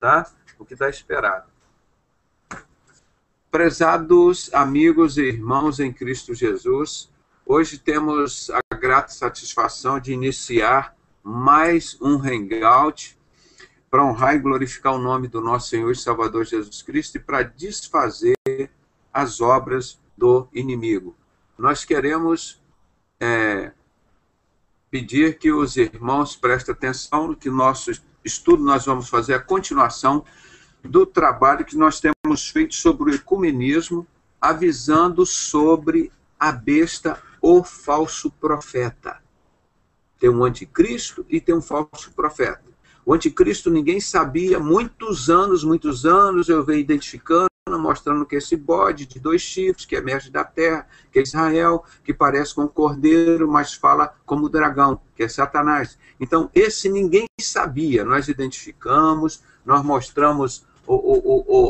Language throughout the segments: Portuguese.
tá? O que está esperado. Prezados amigos e irmãos em Cristo Jesus, hoje temos a grata satisfação de iniciar mais um Hangout para honrar e glorificar o nome do nosso Senhor e Salvador Jesus Cristo e para desfazer as obras do inimigo. Nós queremos pedir que os irmãos prestem atenção, que nosso estudo nós vamos fazer a continuação do trabalho que nós temos feito sobre o ecumenismo, avisando sobre a besta, o falso profeta. Tem um anticristo e tem um falso profeta. O anticristo ninguém sabia, muitos anos eu venho identificando, mostrando que esse bode de 2 chifres, que emerge da terra, que é Israel, que parece com um cordeiro, mas fala como dragão, que é Satanás. Então, esse ninguém sabia, nós identificamos, nós mostramos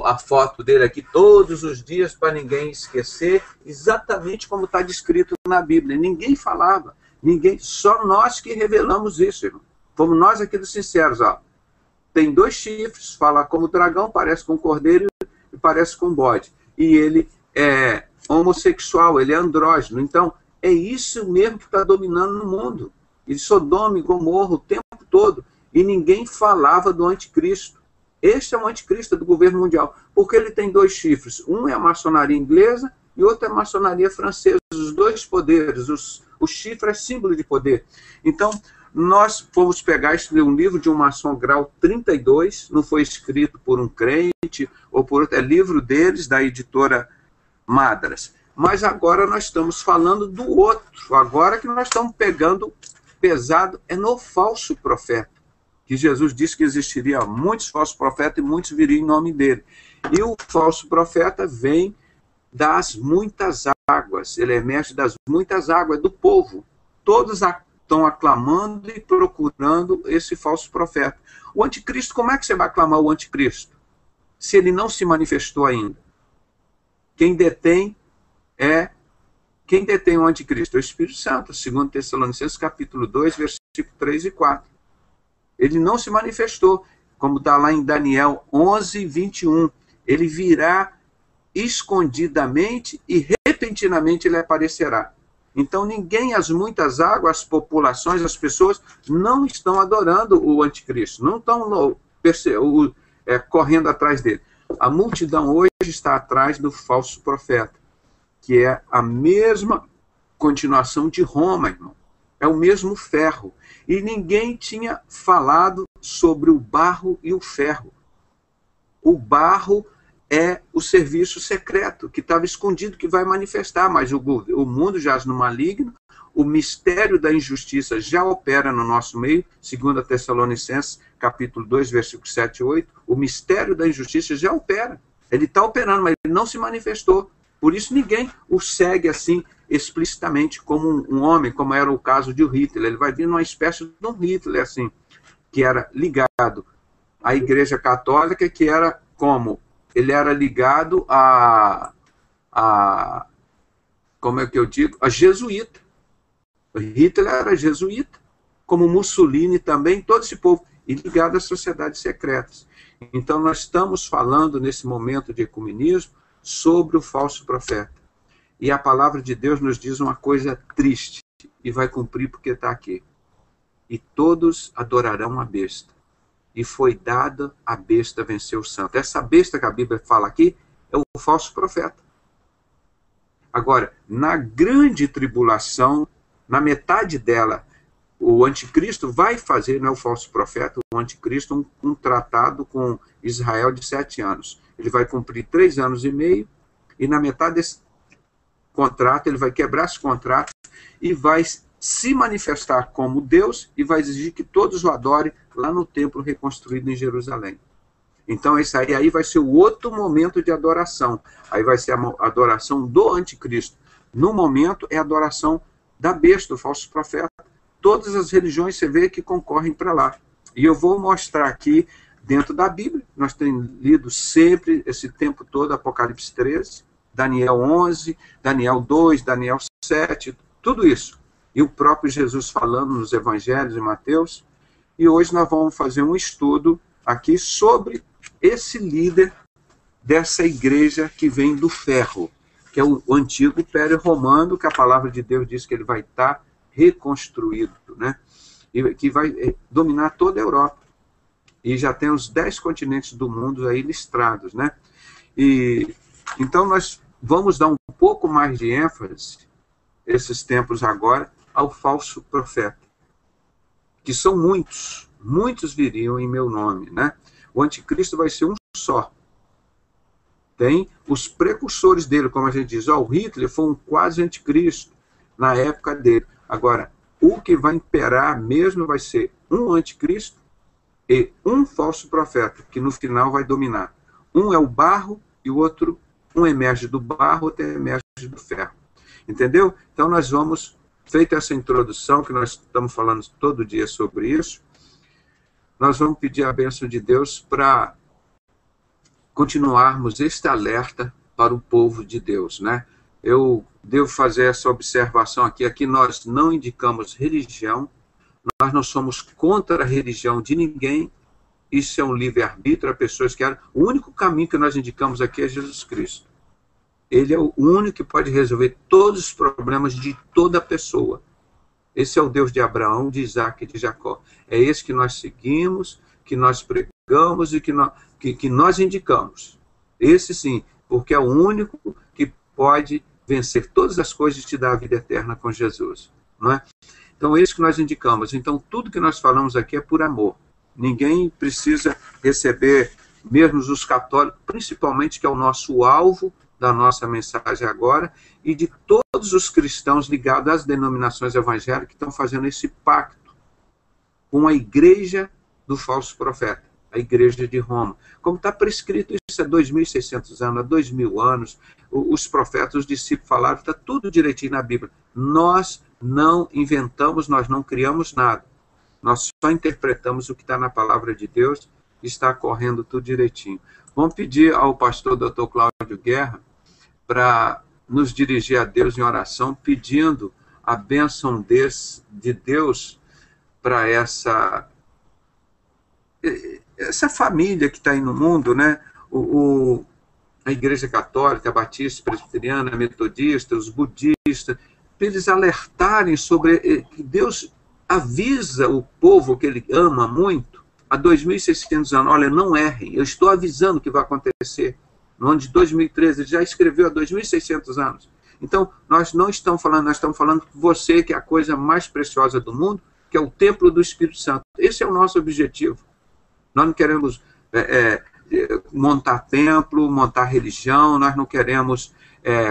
a foto dele aqui todos os dias para ninguém esquecer, exatamente como está descrito na Bíblia. Ninguém falava, só nós que revelamos isso, irmão. Fomos nós aqui dos sinceros, ó. Tem 2 chifres, fala como dragão, parece com cordeiro e parece com bode. E ele é homossexual, ele é andrógeno. Então, é isso mesmo que está dominando no mundo. E Sodoma e Gomorra o tempo todo. E ninguém falava do anticristo. Este é o anticristo do governo mundial, porque ele tem 2 chifres. Um é a maçonaria inglesa e outro é a maçonaria francesa. Os 2 poderes, o chifre é símbolo de poder. Então, nós fomos pegar um livro de um maçom grau 32, não foi escrito por um crente ou por outro, é livro deles, da editora Madras. Mas agora nós estamos falando do outro, agora que nós estamos pegando pesado, é no falso profeta. Que Jesus disse que existiria muitos falsos profetas e muitos viriam em nome dele. E o falso profeta vem das muitas águas, ele emerge das muitas águas do povo. Todos estão aclamando e procurando esse falso profeta. O anticristo, como é que você vai aclamar o anticristo? Se ele não se manifestou ainda. Quem detém o anticristo? É o Espírito Santo, 2 Tessalonicenses capítulo 2, versículo 3 e 4. Ele não se manifestou, como está lá em Daniel 11, 21. Ele virá escondidamente e repentinamente ele aparecerá. Então ninguém, as muitas águas, as populações, as pessoas não estão adorando o anticristo, não estão correndo atrás dele. A multidão hoje está atrás do falso profeta, que é a mesma continuação de Roma, irmão. É o mesmo ferro. E ninguém tinha falado sobre o barro e o ferro. O barro é o serviço secreto, que estava escondido, que vai manifestar, mas o mundo jaz no maligno, o mistério da injustiça já opera no nosso meio, 2 Tessalonicenses, capítulo 2, versículos 7 e 8, o mistério da injustiça já opera. Ele está operando, mas ele não se manifestou. Por isso ninguém o segue assim, explicitamente, como um homem, como era o caso de Hitler. Ele vai vir numa espécie de um Hitler, assim, que era ligado à Igreja Católica, que era como? Ele era ligado como é que eu digo? A jesuíta. Hitler era jesuíta, como Mussolini também, todo esse povo, e ligado às sociedades secretas. Então nós estamos falando, nesse momento de ecumenismo, sobre o falso profeta. E a palavra de Deus nos diz uma coisa triste, e vai cumprir porque está aqui. E todos adorarão a besta. E foi dada a besta vencer o santo. Essa besta que a Bíblia fala aqui é o falso profeta. Agora, na grande tribulação, na metade dela, o anticristo vai fazer, não é o falso profeta, o anticristo, um tratado com Israel de 7 anos. Ele vai cumprir 3 anos e meio, e na metade desse contrato, ele vai quebrar esse contrato e vai se manifestar como Deus e vai exigir que todos o adorem lá no templo reconstruído em Jerusalém. Então, esse aí vai ser o outro momento de adoração. Aí vai ser a adoração do anticristo. No momento, é a adoração da besta, do falso profeta. Todas as religiões, você vê que concorrem para lá. E eu vou mostrar aqui, dentro da Bíblia, nós temos lido sempre, esse tempo todo, Apocalipse 13, Daniel 11, Daniel 2, Daniel 7, tudo isso. E o próprio Jesus falando nos evangelhos de Mateus. E hoje nós vamos fazer um estudo aqui sobre esse líder dessa igreja que vem do ferro, que é o antigo Império Romano, que a palavra de Deus diz que ele vai estar reconstruído, né? E que vai dominar toda a Europa. E já tem os 10 continentes do mundo aí listrados, né? E então nós vamos dar um pouco mais de ênfase, esses tempos agora, ao falso profeta, que são muitos, muitos viriam em meu nome, né? O anticristo vai ser um só. Tem os precursores dele, como a gente diz, o Hitler foi um quase anticristo na época dele. Agora, o que vai imperar mesmo vai ser um anticristo e um falso profeta, que no final vai dominar. Um é o barro e o outro, um emerge do barro, outro emerge do ferro. Entendeu? Então nós vamos, feita essa introdução, que nós estamos falando todo dia sobre isso, nós vamos pedir a bênção de Deus para continuarmos este alerta para o povo de Deus, né? Eu devo fazer essa observação aqui nós não indicamos religião, nós não somos contra a religião de ninguém, isso é um livre-arbítrio, as pessoas querem. O único caminho que nós indicamos aqui é Jesus Cristo. Ele é o único que pode resolver todos os problemas de toda pessoa. Esse é o Deus de Abraão, de Isaac e de Jacó. É esse que nós seguimos, que nós pregamos e que nós indicamos. Esse sim, porque é o único que pode vencer todas as coisas e te dar a vida eterna com Jesus. Não é? Então, é isso que nós indicamos. Então, tudo que nós falamos aqui é por amor. Ninguém precisa receber, mesmo os católicos, principalmente, que é o nosso alvo da nossa mensagem agora, e de todos os cristãos ligados às denominações evangélicas que estão fazendo esse pacto com a igreja do falso profeta, a igreja de Roma. Como está prescrito isso há 2.600 anos, há 2.000 anos, os profetas, os discípulos falaram, está tudo direitinho na Bíblia. Nós não inventamos, nós não criamos nada. Nós só interpretamos o que está na palavra de Deus e está correndo tudo direitinho. Vamos pedir ao pastor Dr. Cláudio Guerra para nos dirigir a Deus em oração, pedindo a bênção de Deus para essa família que está aí no mundo, né? A Igreja Católica, a Batista, a Presbiteriana, a Metodista, os budistas, para eles alertarem sobre que Deus avisa o povo que ele ama muito há 2.600 anos. Olha, não errem, eu estou avisando o que vai acontecer. No ano de 2013, ele já escreveu há 2.600 anos. Então, nós não estamos falando, nós estamos falando com você, que é a coisa mais preciosa do mundo, que é o templo do Espírito Santo. Esse é o nosso objetivo. Nós não queremos montar templo, montar religião, nós não queremos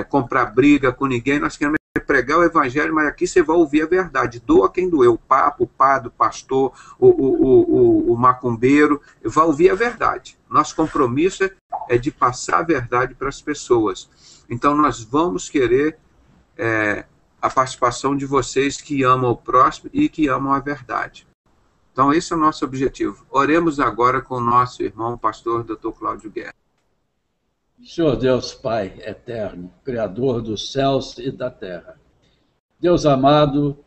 comprar briga com ninguém, nós queremos pregar o evangelho, mas aqui você vai ouvir a verdade. Doa quem doeu, o papa, o padre, o pastor, o macumbeiro, vai ouvir a verdade. Nosso compromisso é de passar a verdade para as pessoas. Então nós vamos querer a participação de vocês que amam o próximo e que amam a verdade. Então esse é o nosso objetivo. Oremos agora com o nosso irmão, pastor Dr. Cláudio Guerra. Senhor Deus Pai eterno, Criador dos céus e da terra. Deus amado,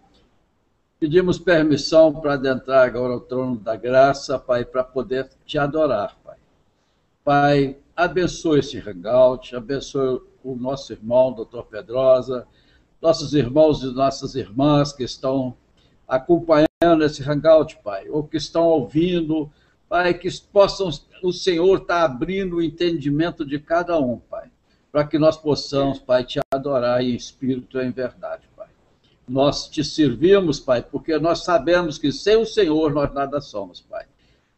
pedimos permissão para adentrar agora ao trono da graça, Pai, para poder te adorar, Pai. Pai, abençoe esse hangout, abençoe o nosso irmão, Dr. Pedrosa, nossos irmãos e nossas irmãs que estão acompanhando esse hangout, Pai, ou que estão ouvindo, Pai, que possam, o Senhor está abrindo o entendimento de cada um, Pai, para que nós possamos, Pai, te adorar em espírito e em verdade, Pai. Nós te servimos, Pai, porque nós sabemos que sem o Senhor nós nada somos, Pai.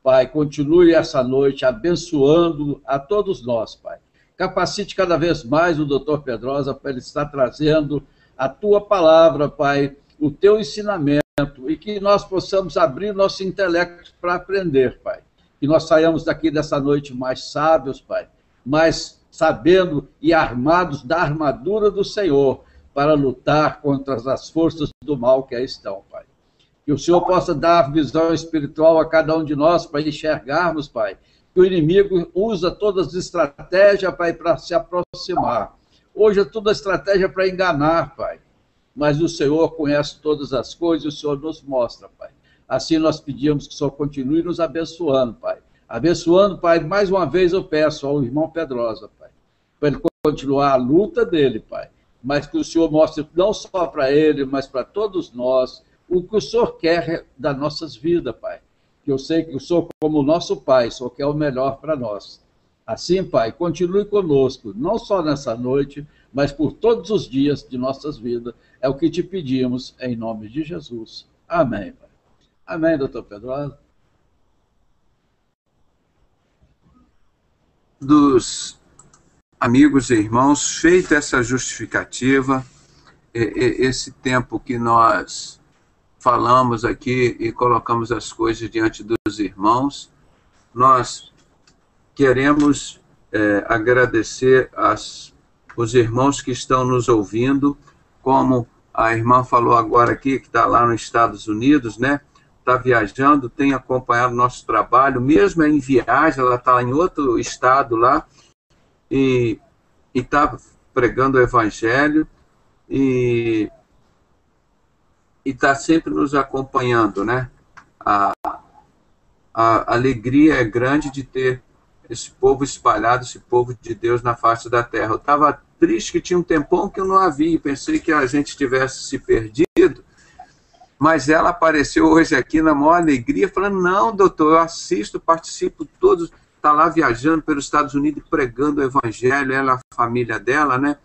Pai, continue essa noite abençoando a todos nós, Pai. Capacite cada vez mais o Dr. Pedrosa para ele estar trazendo a tua palavra, Pai, o teu ensinamento, e que nós possamos abrir nosso intelecto para aprender, Pai. Que nós saiamos daqui dessa noite mais sábios, Pai, mais sabendo e armados da armadura do Senhor para lutar contra as forças do mal que aí estão, Pai. Que o Senhor possa dar visão espiritual a cada um de nós para enxergarmos, Pai, que o inimigo usa todas as estratégias, Pai, para se aproximar. Hoje é toda estratégia para enganar, Pai. Mas o Senhor conhece todas as coisas e o Senhor nos mostra, Pai. Assim nós pedimos que o Senhor continue nos abençoando, Pai. Abençoando, Pai, mais uma vez eu peço ao irmão Pedrosa, Pai, para ele continuar a luta dele, Pai, mas que o Senhor mostre não só para ele, mas para todos nós, o que o Senhor quer das nossas vidas, Pai. Que eu sei que o Senhor, como nosso Pai, só quer o melhor para nós. Assim, Pai, continue conosco, não só nessa noite, mas por todos os dias de nossas vidas. É o que te pedimos, em nome de Jesus. Amém, Pai. Amém, doutor Pedrosa. Dos amigos e irmãos, feita essa justificativa, esse tempo que nós falamos aqui e colocamos as coisas diante dos irmãos, nós queremos agradecer os irmãos que estão nos ouvindo, como a irmã falou agora aqui, que está lá nos Estados Unidos, né? Está viajando, tem acompanhado nosso trabalho, mesmo em viagem, ela está em outro estado lá, e está pregando o Evangelho, e está sempre nos acompanhando, né? A alegria é grande de ter esse povo espalhado, esse povo de Deus na face da terra. Eu estava triste que tinha um tempão que eu não a vi, pensei que a gente tivesse se perdido, mas ela apareceu hoje aqui na maior alegria, falando, não, doutor, eu assisto, participo todos, está lá viajando pelos Estados Unidos, pregando o Evangelho, ela, a família dela, né?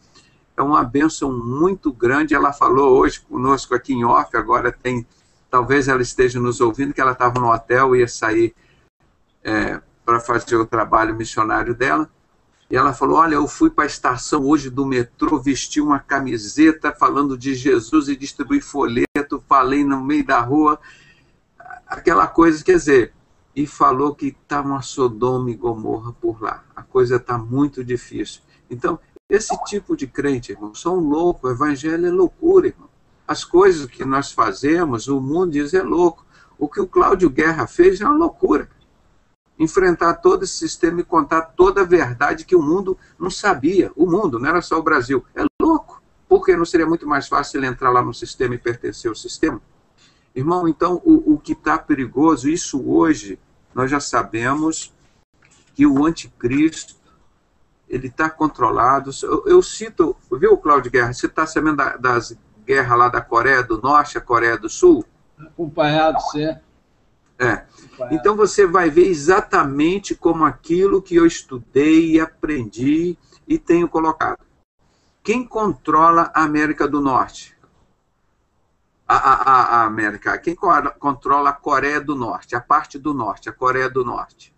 É uma bênção muito grande. Ela falou hoje conosco aqui em off, agora talvez ela esteja nos ouvindo, que ela estava no hotel, ia sair para fazer o trabalho missionário dela, e ela falou, olha, eu fui para a estação hoje do metrô, vesti uma camiseta falando de Jesus e distribuí folheto, falei no meio da rua, aquela coisa, quer dizer, e falou que está uma Sodoma e Gomorra por lá, a coisa está muito difícil. Então, esse tipo de crente, irmão, são loucos, o Evangelho é loucura, irmão. As coisas que nós fazemos, o mundo diz é louco. O que o Cláudio Guerra fez é uma loucura. Enfrentar todo esse sistema e contar toda a verdade que o mundo não sabia. O mundo, não era só o Brasil. É louco. Porque não seria muito mais fácil ele entrar lá no sistema e pertencer ao sistema? Irmão, então, o que está perigoso, isso hoje, nós já sabemos que o anticristo, ele está controlado. Eu cito, viu, Cláudio Guerra, você está sabendo das guerras lá da Coreia do Norte, a Coreia do Sul? Acompanhado, sim. Então você vai ver exatamente como aquilo que eu estudei e aprendi e tenho colocado. Quem controla a América do Norte? A América. Quem controla a Coreia do Norte? A parte do Norte, a Coreia do Norte.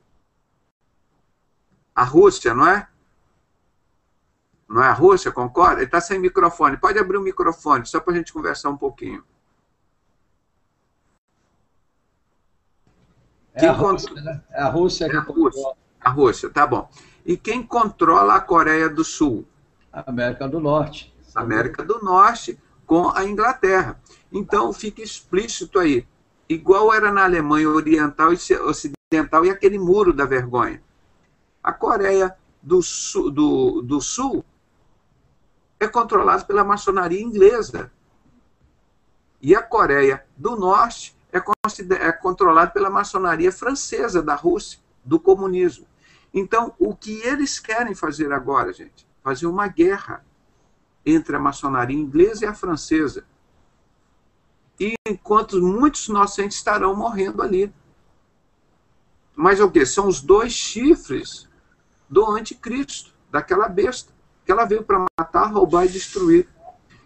A Rússia, não é? Não é a Rússia, concorda? Ele está sem microfone. Pode abrir o microfone, só para a gente conversar um pouquinho. É a Rússia, né? É a Rússia que controla. A Rússia, tá bom. E quem controla a Coreia do Sul? A América do Norte. América do Norte com a Inglaterra. Então, fica explícito aí. Igual era na Alemanha Oriental e Ocidental e aquele muro da vergonha. A Coreia do Sul é controlada pela maçonaria inglesa. E a Coreia do Norte é controlada pela maçonaria francesa da Rússia, do comunismo. Então, o que eles querem fazer agora, gente? Fazer uma guerra entre a maçonaria inglesa e a francesa. E enquanto muitos inocentes estarão morrendo ali. Mas o quê? São os dois chifres do anticristo, daquela besta, que ela veio para matar, roubar e destruir.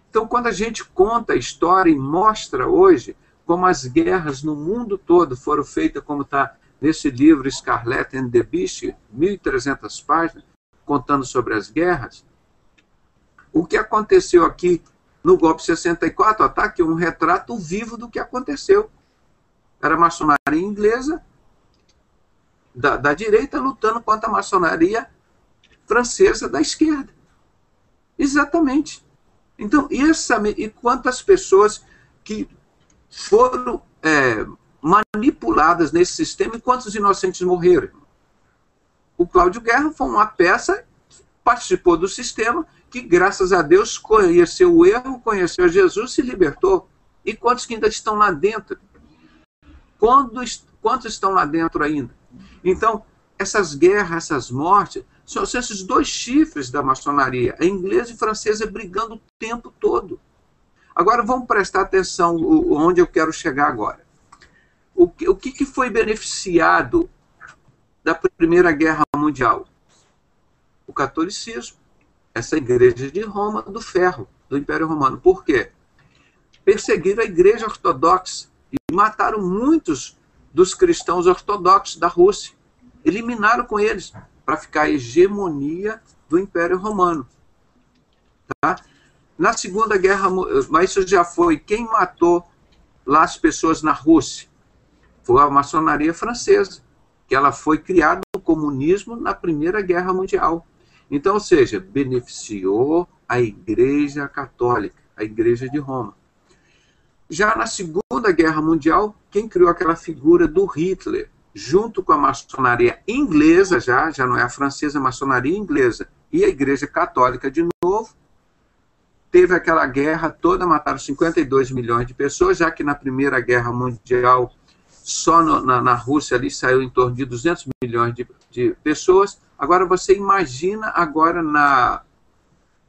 Então, quando a gente conta a história e mostra hoje como as guerras no mundo todo foram feitas, como está nesse livro Scarlet and the Beast, 1.300 páginas, contando sobre as guerras, o que aconteceu aqui no golpe 64, está aqui um retrato vivo do que aconteceu. Era a maçonaria inglesa, da direita, lutando contra a maçonaria francesa da esquerda. Exatamente. Então, e quantas pessoas que foram manipuladas nesse sistema e quantos inocentes morreram? O Cláudio Guerra foi uma peça, participou do sistema, que graças a Deus conheceu o erro, conheceu Jesus, se libertou. E quantos que ainda estão lá dentro? Quantos estão lá dentro ainda? Então, essas guerras, essas mortes, são esses dois chifres da maçonaria, a inglesa e francesa brigando o tempo todo. Agora vamos prestar atenção onde eu quero chegar agora. O que foi beneficiado da Primeira Guerra Mundial? O catolicismo, essa igreja de Roma, do ferro, do Império Romano. Por quê? Perseguiram a igreja ortodoxa e mataram muitos dos cristãos ortodoxos da Rússia. Eliminaram com eles, para ficar a hegemonia do Império Romano. Tá? Na Segunda Guerra, mas isso já foi, quem matou lá as pessoas na Rússia? Foi a maçonaria francesa, que ela foi criada no comunismo na Primeira Guerra Mundial. Então, ou seja, beneficiou a Igreja Católica, a Igreja de Roma. Já na Segunda Guerra Mundial, quem criou aquela figura do Hitler, junto com a maçonaria inglesa, já não é a francesa, a maçonaria inglesa, e a Igreja Católica de novo, teve aquela guerra toda, mataram 52 milhões de pessoas, já que na Primeira Guerra Mundial, só na Rússia ali saiu em torno de 200 milhões de pessoas. Agora você imagina agora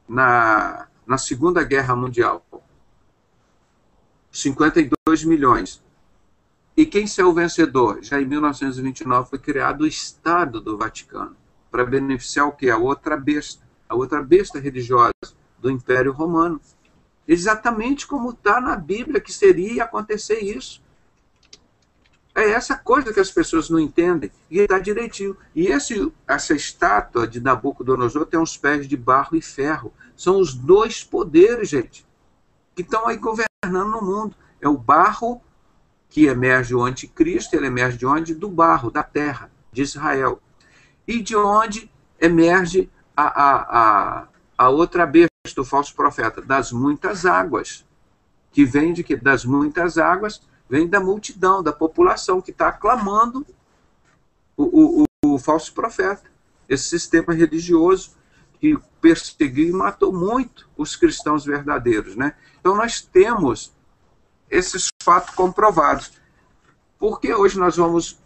na Segunda Guerra Mundial, 52 milhões. E quem saiu vencedor? Já em 1929 foi criado o Estado do Vaticano, para beneficiar o quê? A outra besta religiosa do Império Romano. Exatamente como está na Bíblia que seria acontecer isso. É essa coisa que as pessoas não entendem, e está direitinho. E essa estátua de Nabucodonosor tem uns pés de barro e ferro. São os dois poderes, gente, que estão aí governando no mundo. É o barro, que emerge o anticristo, ele emerge de onde? Do barro, da terra, de Israel. E de onde emerge a outra besta, o falso profeta? Das muitas águas. Que vem de quê? Das muitas águas, vem da multidão, da população que está aclamando o falso profeta. Esse sistema religioso que perseguiu e matou muito os cristãos verdadeiros, né? Então nós temos esses fatos comprovados. Porque hoje nós vamos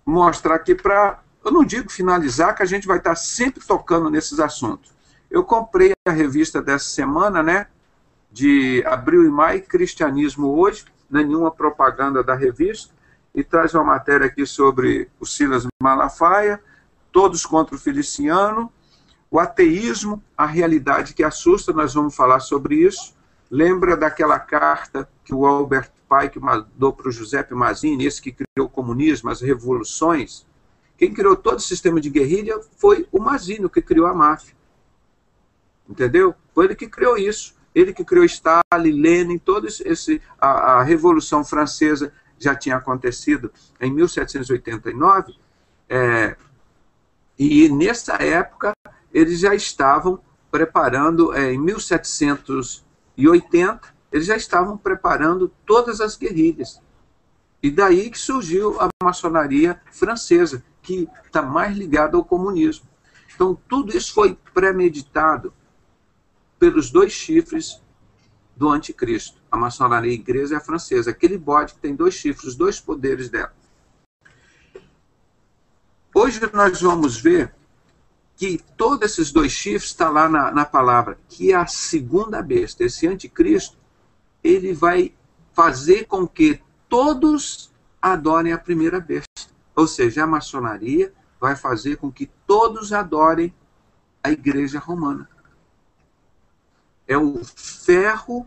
mostrar aqui para, eu não digo finalizar, que a gente vai estar sempre tocando nesses assuntos. Eu comprei a revista dessa semana, né, de abril e maio, Cristianismo Hoje, não é nenhuma propaganda da revista, e traz uma matéria aqui sobre o Silas Malafaia, Todos contra o Feliciano, o ateísmo, a realidade que assusta, nós vamos falar sobre isso. Lembra daquela carta que o Albert Pike mandou para o Giuseppe Mazzini, esse que criou o comunismo, as revoluções? Quem criou todo o sistema de guerrilha foi o Mazzini, que criou a máfia. Entendeu? Foi ele que criou isso. Ele que criou Stalin, Lenin, a Revolução Francesa já tinha acontecido em 1789, e nessa época eles já estavam preparando, em 1780, eles já estavam preparando todas as guerrilhas. E daí que surgiu a maçonaria francesa, que está mais ligada ao comunismo. Então tudo isso foi premeditado pelos dois chifres do anticristo, a maçonaria inglesa e a francesa, aquele bode que tem dois chifres, os dois poderes dela. Hoje nós vamos ver que todos esses dois chifres estão lá na palavra, que é a segunda besta. Esse anticristo, ele vai fazer com que todos adorem a primeira besta. Ou seja, a maçonaria vai fazer com que todos adorem a igreja romana. É o ferro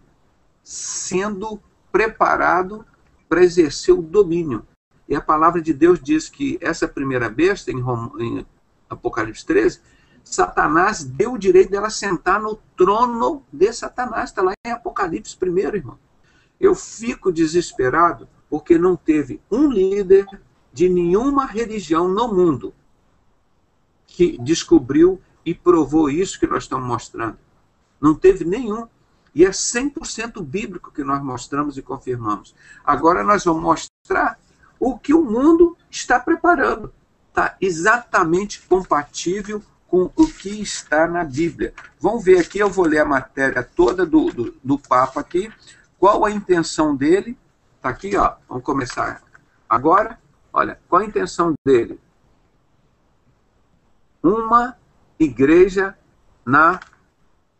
sendo preparado para exercer o domínio. E a palavra de Deus diz que essa primeira besta, em Apocalipse 13, Satanás deu o direito dela sentar no trono de Satanás. Está lá em Apocalipse 1, irmão. Eu fico desesperado porque não teve um líder de nenhuma religião no mundo que descobriu e provou isso que nós estamos mostrando. Não teve nenhum. E é 100% bíblico que nós mostramos e confirmamos. Agora nós vamos mostrar o que o mundo está preparando. Está exatamente compatível com o que está na Bíblia. Vamos ver aqui, eu vou ler a matéria toda do Papa aqui. Qual a intenção dele? Está aqui, ó. Vamos começar agora. Olha, qual a intenção dele? uma igreja na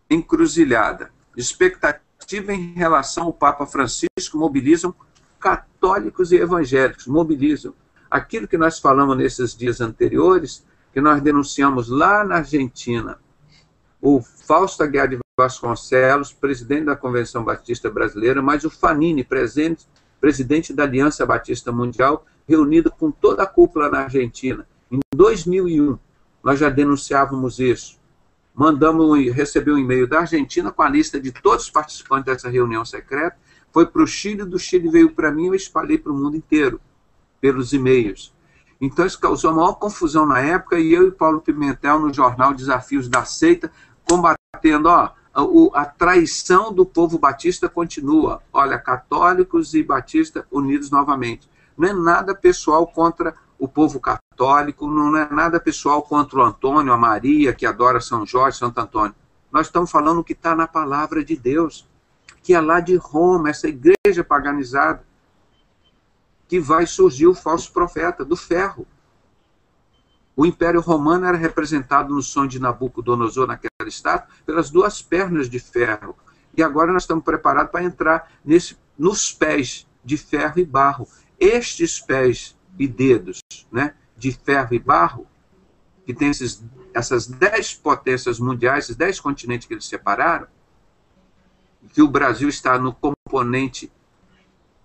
encruzilhada. Expectativa em relação ao Papa Francisco mobilizam católicos e evangélicos, mobilizam. Aquilo que nós falamos nesses dias anteriores, que nós denunciamos lá na Argentina, o Fausto Aguiar de Vasconcelos, presidente da Convenção Batista Brasileira, mas o Fanini, presidente da Aliança Batista Mundial, reunido com toda a cúpula na Argentina. Em 2001, nós já denunciávamos isso. Recebeu um e-mail da Argentina com a lista de todos os participantes dessa reunião secreta, foi para o Chile, do Chile veio para mim, eu espalhei para o mundo inteiro, pelos e-mails. Então isso causou a maior confusão na época, e eu e Paulo Pimentel, no jornal Desafios da Seita, combatendo, a traição do povo batista continua. Olha, católicos e batistas unidos novamente. Não é nada pessoal contra o povo católico, não é nada pessoal contra o Antônio, a Maria, que adora São Jorge, Santo Antônio. Nós estamos falando o que está na palavra de Deus, que é lá de Roma, essa igreja paganizada, que vai surgir o falso profeta do ferro. O Império Romano era representado no sonho de Nabucodonosor, naquela estátua, pelas duas pernas de ferro. E agora nós estamos preparados para entrar nos pés de ferro e barro. Estes pés e dedos, né, de ferro e barro, que tem essas 10 potências mundiais, esses 10 continentes que eles separaram, que o Brasil está no componente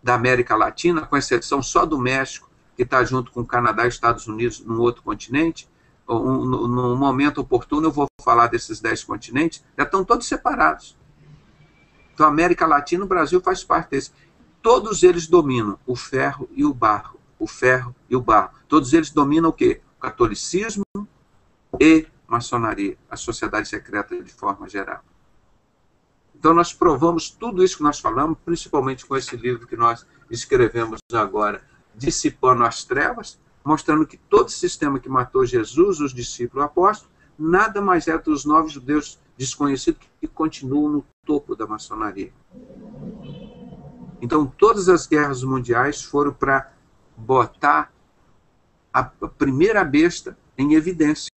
da América Latina, com exceção só do México, que está junto com o Canadá e Estados Unidos num outro continente. No momento oportuno eu vou falar desses 10 continentes, já estão todos separados. Então a América Latina, o Brasil faz parte desse. Todos eles dominam o ferro e o barro, o ferro e o barro. Todos eles dominam o quê? O catolicismo e maçonaria, a sociedade secreta de forma geral. Então nós provamos tudo isso que nós falamos, principalmente com esse livro que nós escrevemos agora, Dissipando as Trevas, mostrando que todo sistema que matou Jesus, os discípulos e apóstolos, nada mais é dos novos judeus desconhecidos que continuam no topo da maçonaria. Então todas as guerras mundiais foram para botar a primeira besta em evidência.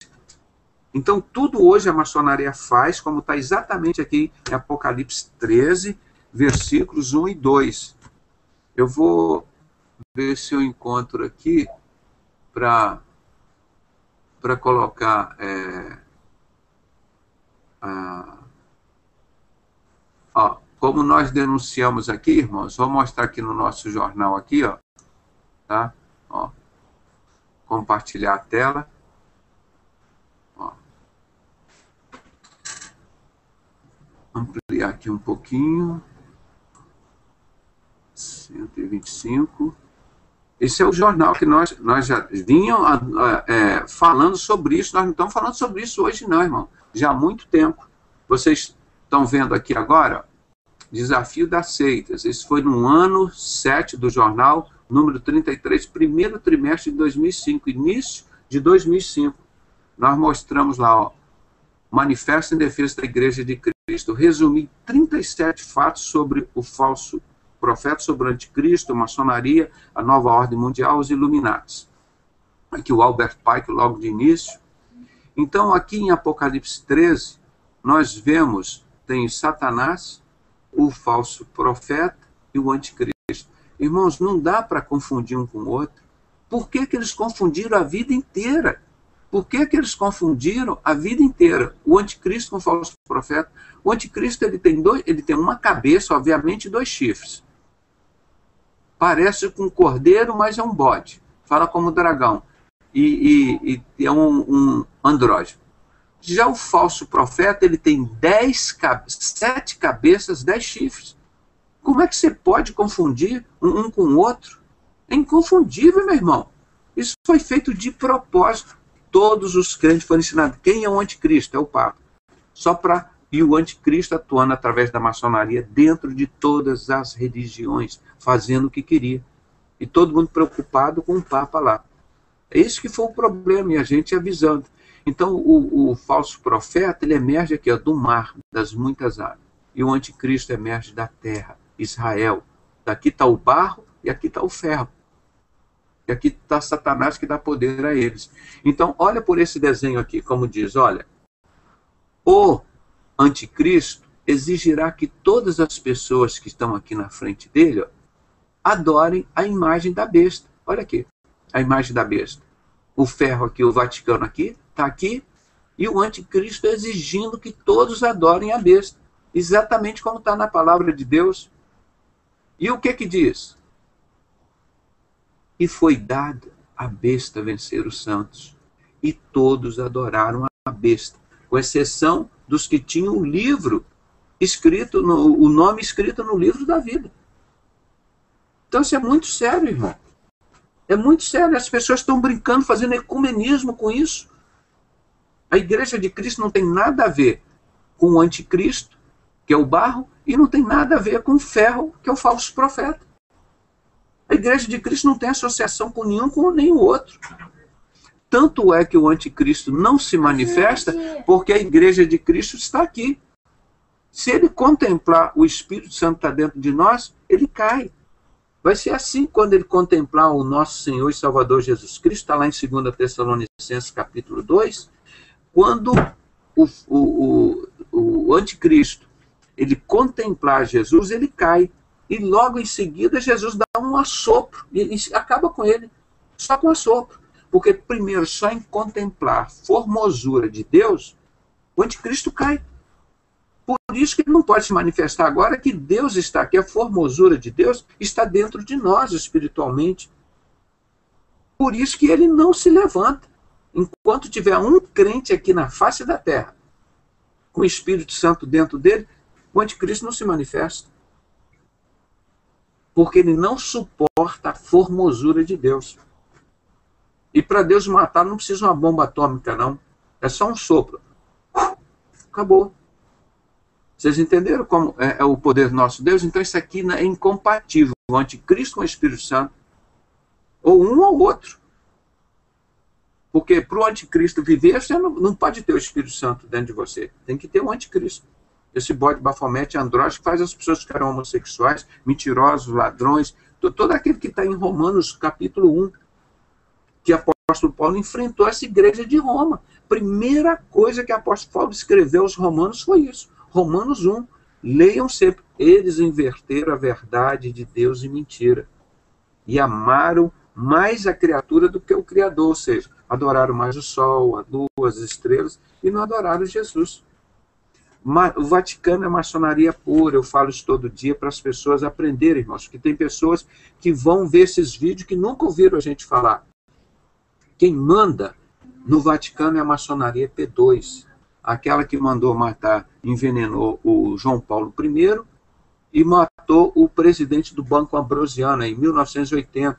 Então tudo hoje a maçonaria faz, como está exatamente aqui em Apocalipse 13, versículos 1 e 2. Eu vou ver se eu encontro aqui para colocar como nós denunciamos aqui, irmãos, vou mostrar aqui no nosso jornal aqui, tá? Compartilhar a tela. Ampliar aqui um pouquinho. 125. Esse é o jornal que nós já vinham falando sobre isso. Nós não estamos falando sobre isso hoje não, irmão. Já há muito tempo. Vocês estão vendo aqui agora, Desafio das Seitas. Esse foi no ano 7 do jornal, número 33, primeiro trimestre de 2005, início de 2005. Nós mostramos lá, Manifesto em Defesa da Igreja de Cristo. Resumi 37 fatos sobre o falso profeta, sobre o anticristo, a maçonaria, a nova ordem mundial, os Illuminatis. Aqui o Albert Pike, logo de início. Então, aqui em Apocalipse 13, nós vemos, tem Satanás, o falso profeta e o anticristo. Irmãos, não dá para confundir um com o outro. Por que eles confundiram a vida inteira? Por que eles confundiram a vida inteira o anticristo com o falso profeta? O anticristo ele tem uma cabeça, obviamente, e 2 chifres. Parece com um cordeiro, mas é um bode. Fala como dragão. E é um andrógeno. Já o falso profeta, ele tem 7 cabeças, 10 chifres. Como é que você pode confundir um com o outro? É inconfundível, meu irmão. Isso foi feito de propósito. Todos os crentes foram ensinados. Quem é o anticristo? É o Papa. E o anticristo atuando através da maçonaria dentro de todas as religiões, fazendo o que queria. E todo mundo preocupado com o Papa lá. É isso que foi o problema, e a gente avisando. Então, o falso profeta, ele emerge aqui, do mar, das muitas águas. E o anticristo emerge da terra, Israel. Daqui está o barro e aqui está o ferro. E aqui está Satanás que dá poder a eles. Então, olha por esse desenho aqui, como diz, olha, o anticristo exigirá que todas as pessoas que estão aqui na frente dele, ó, adorem a imagem da besta. Olha aqui, a imagem da besta. O ferro aqui, o Vaticano aqui, está aqui, e o anticristo exigindo que todos adorem a besta. Exatamente como está na palavra de Deus. E o que diz? E foi dado à besta vencer os santos. E todos adoraram a besta, com exceção dos que tinham o livro escrito, o nome escrito no livro da vida. Então isso é muito sério, irmão. É muito sério. As pessoas estão brincando, fazendo ecumenismo com isso. A igreja de Cristo não tem nada a ver com o anticristo, que é o barro, e não tem nada a ver com o ferro, que é o falso profeta. A igreja de Cristo não tem associação com nenhum, com nem o outro. Tanto é que o anticristo não se manifesta porque a igreja de Cristo está aqui. Se ele contemplar o Espírito Santo está dentro de nós, ele cai. Vai ser assim quando ele contemplar o nosso Senhor e Salvador Jesus Cristo, está lá em 2 Tessalonicenses capítulo 2, quando o anticristo ele contemplar Jesus, ele cai. E logo em seguida Jesus dá um assopro e acaba com ele, só com assopro. Porque primeiro, só em contemplar a formosura de Deus, o anticristo cai. Por isso que ele não pode se manifestar agora que Deus está aqui, a formosura de Deus está dentro de nós espiritualmente. Por isso que ele não se levanta. Enquanto tiver um crente aqui na face da terra, com o Espírito Santo dentro dele, o anticristo não se manifesta. Porque ele não suporta a formosura de Deus. E para Deus matar não precisa uma bomba atômica, não. É só um sopro. Acabou. Vocês entenderam como é o poder do nosso Deus? Então isso aqui é incompatível. O anticristo com o Espírito Santo. Ou um ou outro. Porque para o anticristo viver, você não pode ter o Espírito Santo dentro de você. Tem que ter o anticristo. Esse bode bafomete andrógeno faz as pessoas ficarem homossexuais, mentirosos, ladrões, todo aquele que está em Romanos capítulo 1, que o apóstolo Paulo enfrentou essa igreja de Roma. Primeira coisa que o apóstolo Paulo escreveu aos romanos foi isso. Romanos 1, leiam sempre. Eles inverteram a verdade de Deus em mentira. E amaram mais a criatura do que o Criador, ou seja, adoraram mais o sol, a lua, as estrelas, e não adoraram Jesus. O Vaticano é maçonaria pura, eu falo isso todo dia para as pessoas aprenderem, irmãos, porque tem pessoas que vão ver esses vídeos que nunca ouviram a gente falar. Quem manda no Vaticano é a maçonaria P2, aquela que mandou matar, envenenou o João Paulo I e matou o presidente do Banco Ambrosiano em 1980,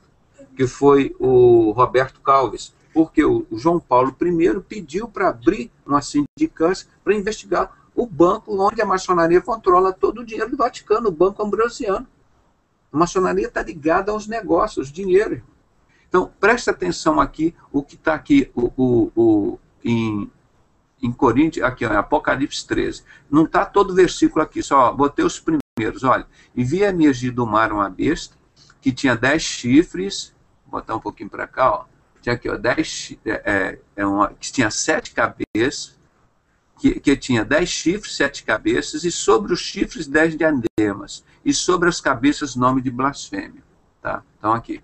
que foi o Roberto Calves, porque o João Paulo I pediu para abrir uma sindicância para investigar o banco onde a maçonaria controla todo o dinheiro do Vaticano, o Banco Ambrosiano. A maçonaria está ligada aos negócios, dinheiro. Então, presta atenção aqui, o que está aqui em Coríntios, aqui, ó, Apocalipse 13. Não está todo o versículo aqui, só botei os primeiros. Olha, e vi emergir do mar uma besta que tinha 10 chifres, vou botar um pouquinho para cá, ó, tinha aqui, ó, 10, que tinha 7 cabeças, que tinha 10 chifres, 7 cabeças, e sobre os chifres 10 diademas, e sobre as cabeças nome de blasfêmia. Tá? Então aqui.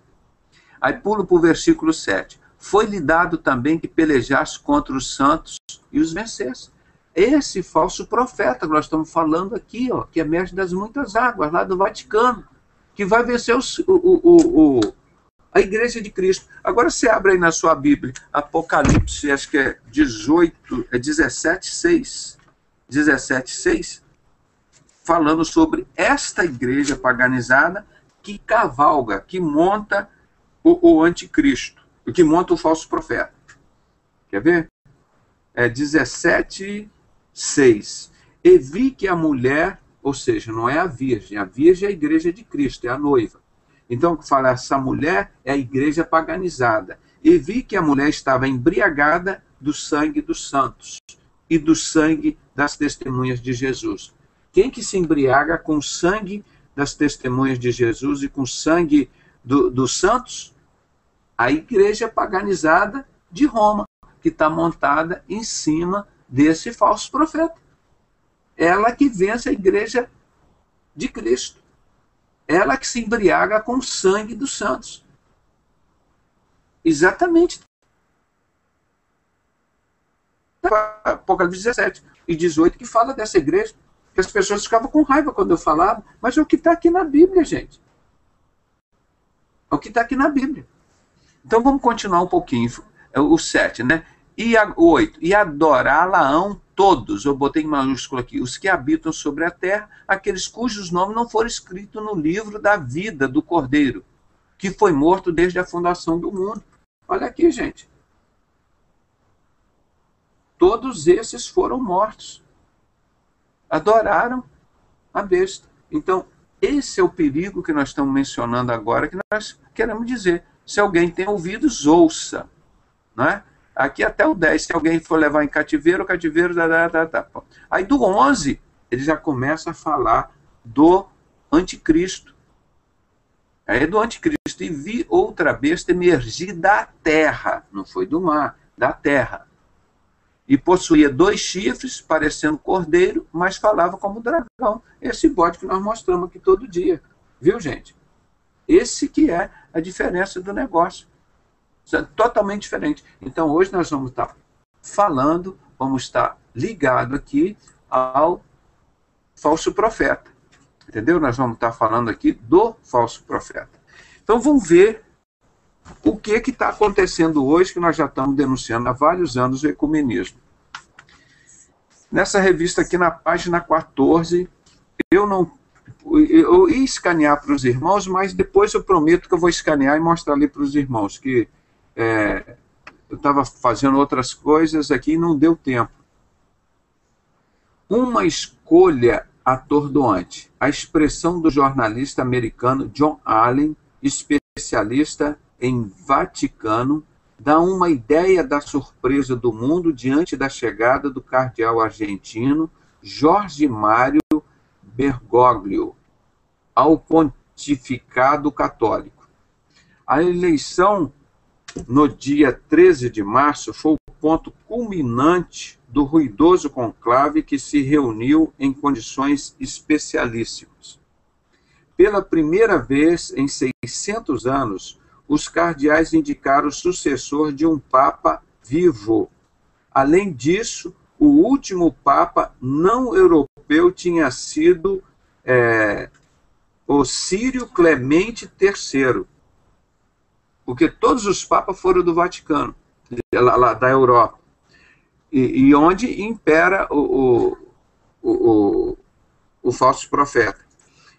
Aí pulo para o versículo 7. Foi-lhe dado também que pelejasse contra os santos e os vencesse. Esse falso profeta que nós estamos falando aqui, ó, que emerge das muitas águas, lá do Vaticano, que vai vencer a igreja de Cristo. Agora você abre aí na sua Bíblia, Apocalipse, acho que é 17:6, falando sobre esta igreja paganizada que cavalga, que monta o anticristo, que monta o falso profeta. Quer ver? É 17:6. E vi que a mulher, ou seja, não é a virgem é a igreja de Cristo, é a noiva. Então, fala, essa mulher é a igreja paganizada. E vi que a mulher estava embriagada do sangue dos santos e do sangue das testemunhas de Jesus. Quem que se embriaga com o sangue das testemunhas de Jesus e com o sangue dos santos? A igreja paganizada de Roma, que está montada em cima desse falso profeta. Ela que vence a igreja de Cristo. Ela que se embriaga com o sangue dos santos. Exatamente. Apocalipse 17 e 18 que fala dessa igreja. Que as pessoas ficavam com raiva quando eu falava, mas é o que está aqui na Bíblia, gente. É o que está aqui na Bíblia. Então vamos continuar um pouquinho. O 7, né? E o 8. E adorá-la-ão todos, eu botei em maiúsculo aqui, os que habitam sobre a terra, aqueles cujos nomes não foram escritos no livro da vida do Cordeiro, que foi morto desde a fundação do mundo. Olha aqui, gente. Todos esses foram mortos. Adoraram a besta. Então, esse é o perigo que nós estamos mencionando agora, que nós queremos dizer. Se alguém tem ouvidos, ouça. Não é? Aqui até o 10, se alguém for levar em cativeiro, o cativeiro... Aí do 11, ele já começa a falar do anticristo. Aí é do anticristo. E vi outra besta emergir da terra. Não foi do mar, da terra. E possuía 2 chifres, parecendo cordeiro, mas falava como dragão. Esse bode que nós mostramos aqui todo dia. Viu, gente? Esse que é a diferença do negócio. Isso é totalmente diferente. Então, hoje nós vamos estar falando, vamos estar ligado aqui ao falso profeta. Entendeu? Nós vamos estar falando aqui do falso profeta. Então, vamos ver o que está acontecendo hoje, que nós já estamos denunciando há vários anos o ecumenismo. Nessa revista aqui, na página 14, eu ia escanear para os irmãos, mas depois eu prometo que eu vou escanear e mostrar ali para os irmãos, que eu estava fazendo outras coisas aqui e não deu tempo. Uma escolha atordoante. A expressão do jornalista americano John Allen, especialista em Vaticano, dá uma ideia da surpresa do mundo diante da chegada do cardeal argentino Jorge Mário Bergoglio ao pontificado católico. A eleição no dia 13 de março foi o ponto culminante do ruidoso conclave que se reuniu em condições especialíssimas. Pela primeira vez em 600 anos, os cardeais indicaram o sucessor de um papa vivo. Além disso, o último papa não europeu tinha sido o Sírio Clemente III, porque todos os papas foram do Vaticano, lá da Europa, e onde impera o falso profeta.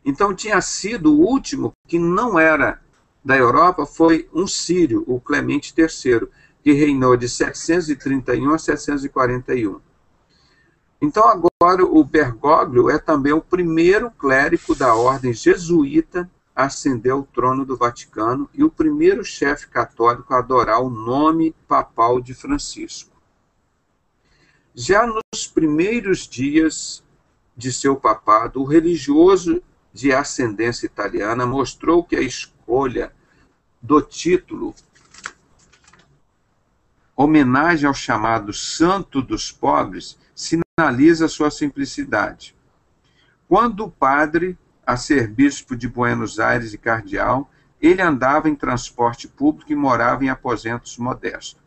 Então, tinha sido o último que não era da Europa, foi um sírio, o Clemente III, que reinou de 731 a 741. Então, agora, o Bergoglio é também o primeiro clérigo da ordem jesuíta a ascender ao trono do Vaticano e o primeiro chefe católico a adorar o nome papal de Francisco. Já nos primeiros dias de seu papado, o religioso de ascendência italiana mostrou que a escolha do título homenagem ao chamado Santo dos Pobres sinaliza sua simplicidade. Quando o padre, a ser bispo de Buenos Aires e cardeal, ele andava em transporte público e morava em aposentos modestos.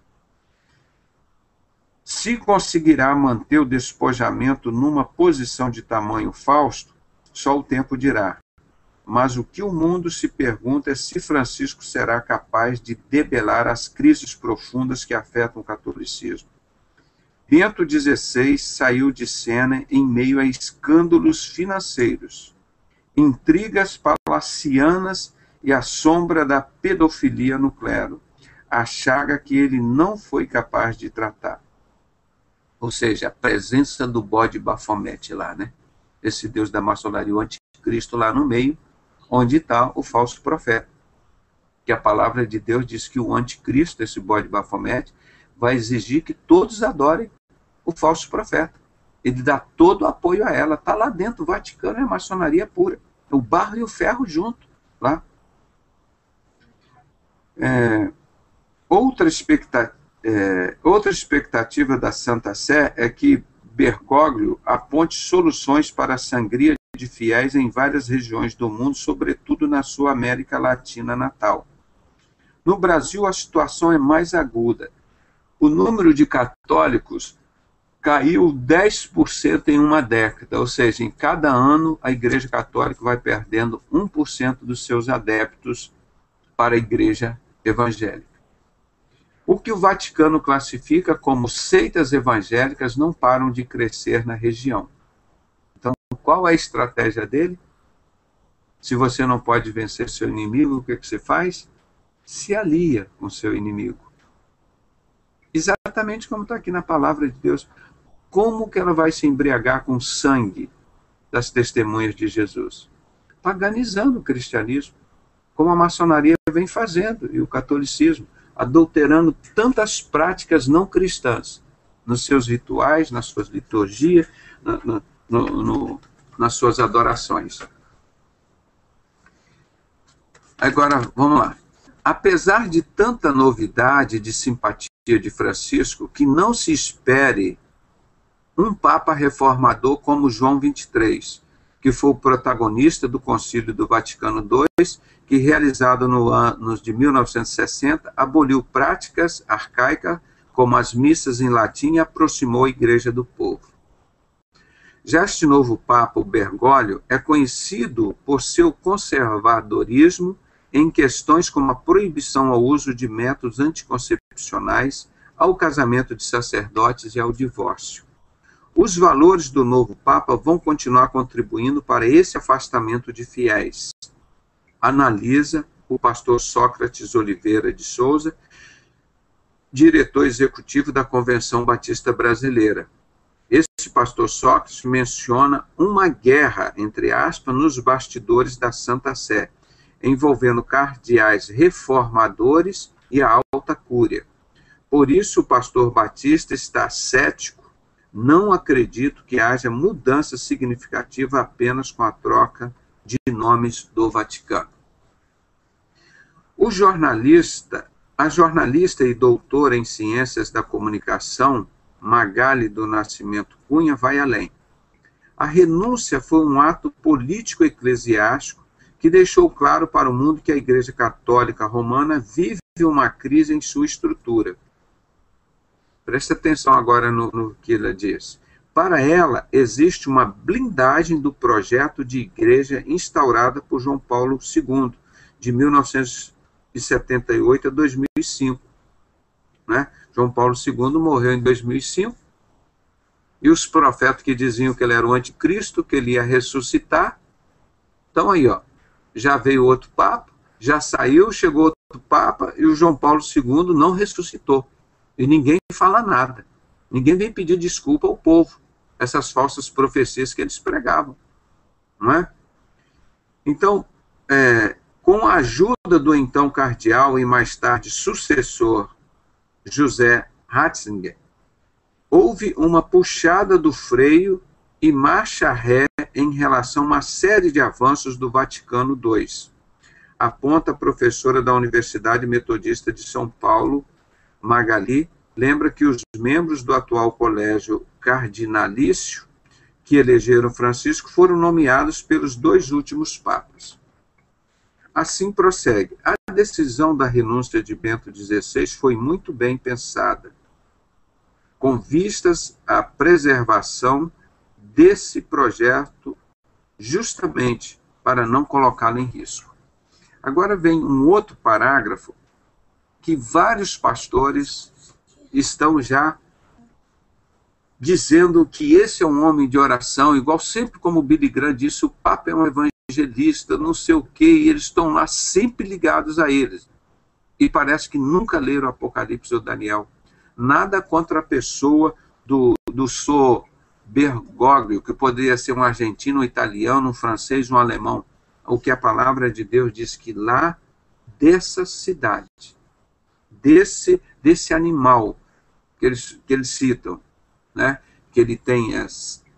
Se conseguirá manter o despojamento numa posição de tamanho fausto, só o tempo dirá. Mas o que o mundo se pergunta é se Francisco será capaz de debelar as crises profundas que afetam o catolicismo. Bento XVI saiu de cena em meio a escândalos financeiros, intrigas palacianas e a sombra da pedofilia no clero, a chaga que ele não foi capaz de tratar. Ou seja, a presença do bode Bafomete lá, né? Esse deus da maçonaria, o anticristo lá no meio, onde está o falso profeta. Que a palavra de Deus diz que o anticristo, esse bode Bafomete, vai exigir que todos adorem o falso profeta. Ele dá todo o apoio a ela. Está lá dentro, o Vaticano é maçonaria pura. O barro e o ferro junto, lá. Outra expectativa da Santa Sé é que Bergoglio aponte soluções para a sangria de fiéis em várias regiões do mundo, sobretudo na sua América Latina natal. No Brasil, a situação é mais aguda. O número de católicos caiu 10% em uma década, ou seja, em cada ano a Igreja Católica vai perdendo 1% dos seus adeptos para a Igreja Evangélica. O que o Vaticano classifica como seitas evangélicas não param de crescer na região. Então, qual é a estratégia dele? Se você não pode vencer seu inimigo, o que você faz? Se alia com seu inimigo. Exatamente como está aqui na palavra de Deus. Como que ela vai se embriagar com o sangue das testemunhas de Jesus? Paganizando o cristianismo, como a maçonaria vem fazendo, e o catolicismo, adulterando tantas práticas não cristãs nos seus rituais, nas suas liturgias, nas suas adorações. Agora, vamos lá. Apesar de tanta novidade de simpatia de Francisco, que não se espere um Papa reformador como João XXIII, que foi o protagonista do Concílio do Vaticano II, que, realizado no ano de 1960, aboliu práticas arcaicas como as missas em latim e aproximou a Igreja do povo. Já este novo Papa, o Bergoglio, é conhecido por seu conservadorismo em questões como a proibição ao uso de métodos anticoncepcionais, ao casamento de sacerdotes e ao divórcio. Os valores do novo Papa vão continuar contribuindo para esse afastamento de fiéis. Analisa o pastor Sócrates Oliveira de Souza, diretor executivo da Convenção Batista Brasileira. Esse pastor Sócrates menciona uma guerra, entre aspas, nos bastidores da Santa Sé, envolvendo cardeais reformadores e a alta cúria. Por isso, o pastor Batista está cético. Não acredito que haja mudança significativa apenas com a troca de nomes do Vaticano. A jornalista e doutora em Ciências da Comunicação, Magali do Nascimento Cunha, vai além. A renúncia foi um ato político-eclesiástico que deixou claro para o mundo que a Igreja Católica Romana vive uma crise em sua estrutura. Presta atenção agora no que ela diz. Para ela, existe uma blindagem do projeto de igreja instaurada por João Paulo II, de 1978 a 2005. Né? João Paulo II morreu em 2005, e os profetas que diziam que ele era o anticristo, que ele ia ressuscitar, então aí, ó, já veio outro Papa, já saiu, chegou outro Papa, e o João Paulo II não ressuscitou. E ninguém fala nada. Ninguém vem pedir desculpa ao povo. Essas falsas profecias que eles pregavam. Não é? Então, com a ajuda do então cardeal e mais tarde sucessor José Ratzinger, houve uma puxada do freio e marcha ré em relação a uma série de avanços do Vaticano II. Aponta a professora da Universidade Metodista de São Paulo, Magali, lembra que os membros do atual colégio cardinalício que elegeram Francisco foram nomeados pelos dois últimos papas. Assim prossegue. A decisão da renúncia de Bento XVI foi muito bem pensada, com vistas à preservação desse projeto, justamente para não colocá-lo em risco. Agora vem um outro parágrafo que vários pastores estão já dizendo que esse é um homem de oração, igual sempre como o Billy Graham disse, o Papa é um evangelista, não sei o quê, e eles estão lá sempre ligados a eles. E parece que nunca leram o Apocalipse ou Daniel. Nada contra a pessoa do Sr. Bergoglio, que poderia ser um argentino, um italiano, um francês, um alemão. O que a palavra de Deus diz que lá, dessa cidade, desse animal que eles citam, né? Que ele tem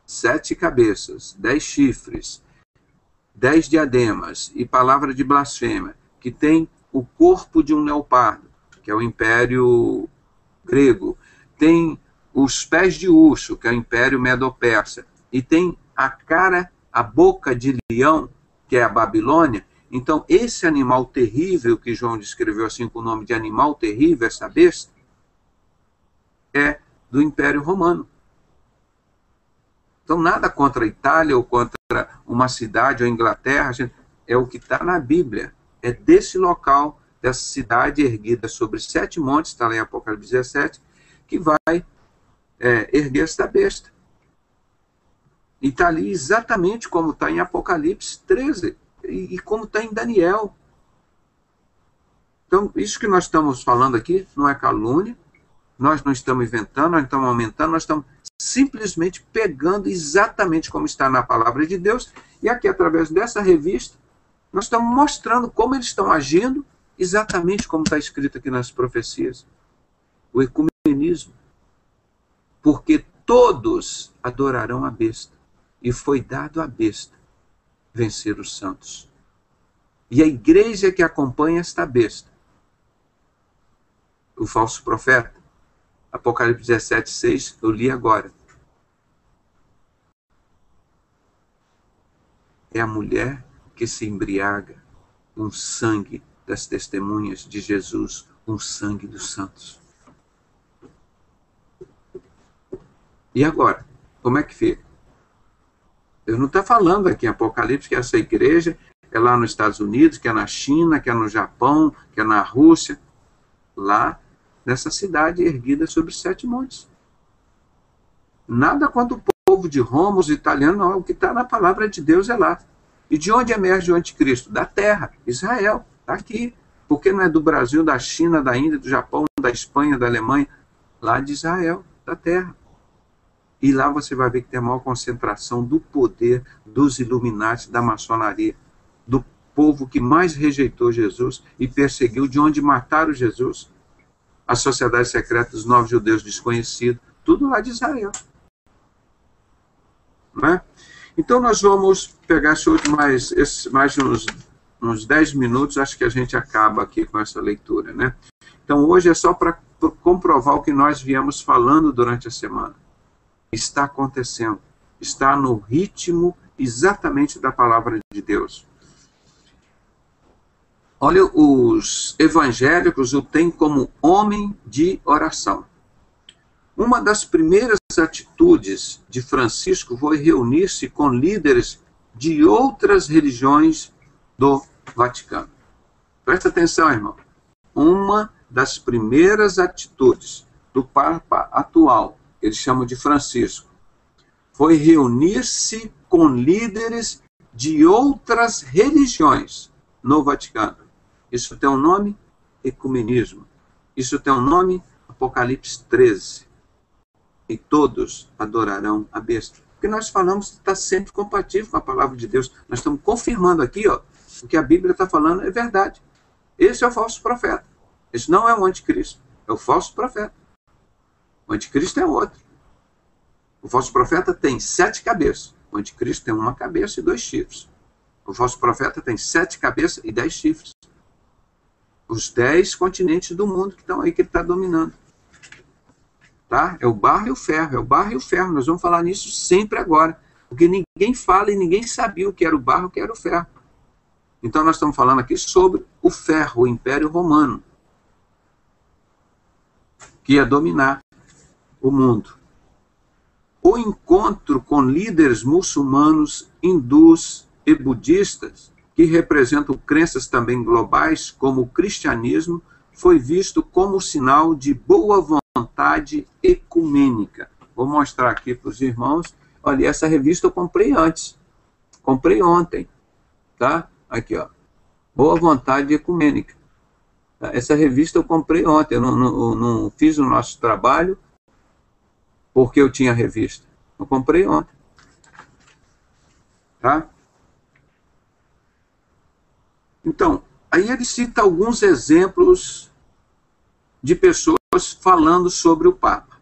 7 cabeças, 10 chifres, 10 diademas e palavra de blasfêmia, que tem o corpo de um leopardo. que é o Império Grego. Tem os pés de urso, que é o Império Medo-Persa. E tem a boca de leão, que é a Babilônia. Então, esse animal terrível, que João descreveu assim com o nome de animal terrível, essa besta, é do Império Romano. Então, nada contra a Itália ou contra uma cidade ou a Inglaterra, é o que está na Bíblia. É desse local, dessa cidade erguida sobre 7 montes, está lá em Apocalipse 17, que vai erguer esta besta. E está ali exatamente como está em Apocalipse 13 e como está em Daniel. Então, isso que nós estamos falando aqui não é calúnia, nós não estamos inventando, nós não estamos aumentando, nós estamos simplesmente pegando exatamente como está na palavra de Deus, e aqui, através dessa revista, nós estamos mostrando como eles estão agindo, exatamente como está escrito aqui nas profecias. O ecumenismo. Porque todos adorarão a besta, e foi dado à besta vencer os santos. E a igreja que acompanha esta besta, o falso profeta, Apocalipse 17, 6, eu li agora. É a mulher que se embriaga com o sangue das testemunhas de Jesus, com o sangue dos santos. E agora, como é que fica? Eu não estou falando aqui em Apocalipse que essa igreja é lá nos Estados Unidos, que é na China, que é no Japão, que é na Rússia, lá nessa cidade erguida sobre 7 montes. Nada contra o povo de Roma, os italianos, não. O que está na palavra de Deus é lá. E de onde emerge o anticristo? Da terra, Israel, está aqui. Porque não é do Brasil, da China, da Índia, do Japão, da Espanha, da Alemanha, lá de Israel, da terra. E lá você vai ver que tem a maior concentração do poder dos Illuminati, da maçonaria, do povo que mais rejeitou Jesus e perseguiu, de onde mataram Jesus, a sociedade secreta dos novos judeus desconhecidos, tudo lá de Israel. Não é? Então nós vamos pegar mais uns 10 minutos, acho que a gente acaba aqui com essa leitura. Né? Então hoje é só para comprovar o que nós viemos falando durante a semana. Está acontecendo, está no ritmo exatamente da palavra de Deus. Olha, os evangélicos o têm como homem de oração. Uma das primeiras atitudes de Francisco foi reunir-se com líderes de outras religiões do Vaticano. Presta atenção, irmão. Uma das primeiras atitudes do Papa atual, eles chamam de Francisco, foi reunir-se com líderes de outras religiões no Vaticano. Isso tem um nome? Ecumenismo. Isso tem um nome? Apocalipse 13. E todos adorarão a besta. O que nós falamos está sempre compatível com a palavra de Deus. Nós estamos confirmando aqui, ó, o que a Bíblia está falando é verdade. Esse é o falso profeta. Esse não é o anticristo, é o falso profeta. O anticristo é outro. O falso profeta tem 7 cabeças. O anticristo tem 1 cabeça e 2 chifres. O falso profeta tem 7 cabeças e 10 chifres. Os 10 continentes do mundo que estão aí, que ele está dominando. Tá? É o barro e o ferro. É o barro e o ferro. Nós vamos falar nisso sempre agora. Porque ninguém fala e ninguém sabia o que era o barro e o que era o ferro. Então nós estamos falando aqui sobre o ferro, o Império Romano, que ia dominar o mundo. O encontro com líderes muçulmanos, hindus e budistas, que representam crenças também globais, como o cristianismo, foi visto como sinal de boa vontade ecumênica. Vou mostrar aqui para os irmãos. Olha, essa revista eu comprei antes. Comprei ontem. Tá? Aqui, ó. Boa vontade ecumênica. Essa revista eu comprei ontem. Eu não fiz o nosso trabalho porque eu tinha revista. Eu comprei ontem. Tá? Então, aí ele cita alguns exemplos de pessoas falando sobre o Papa.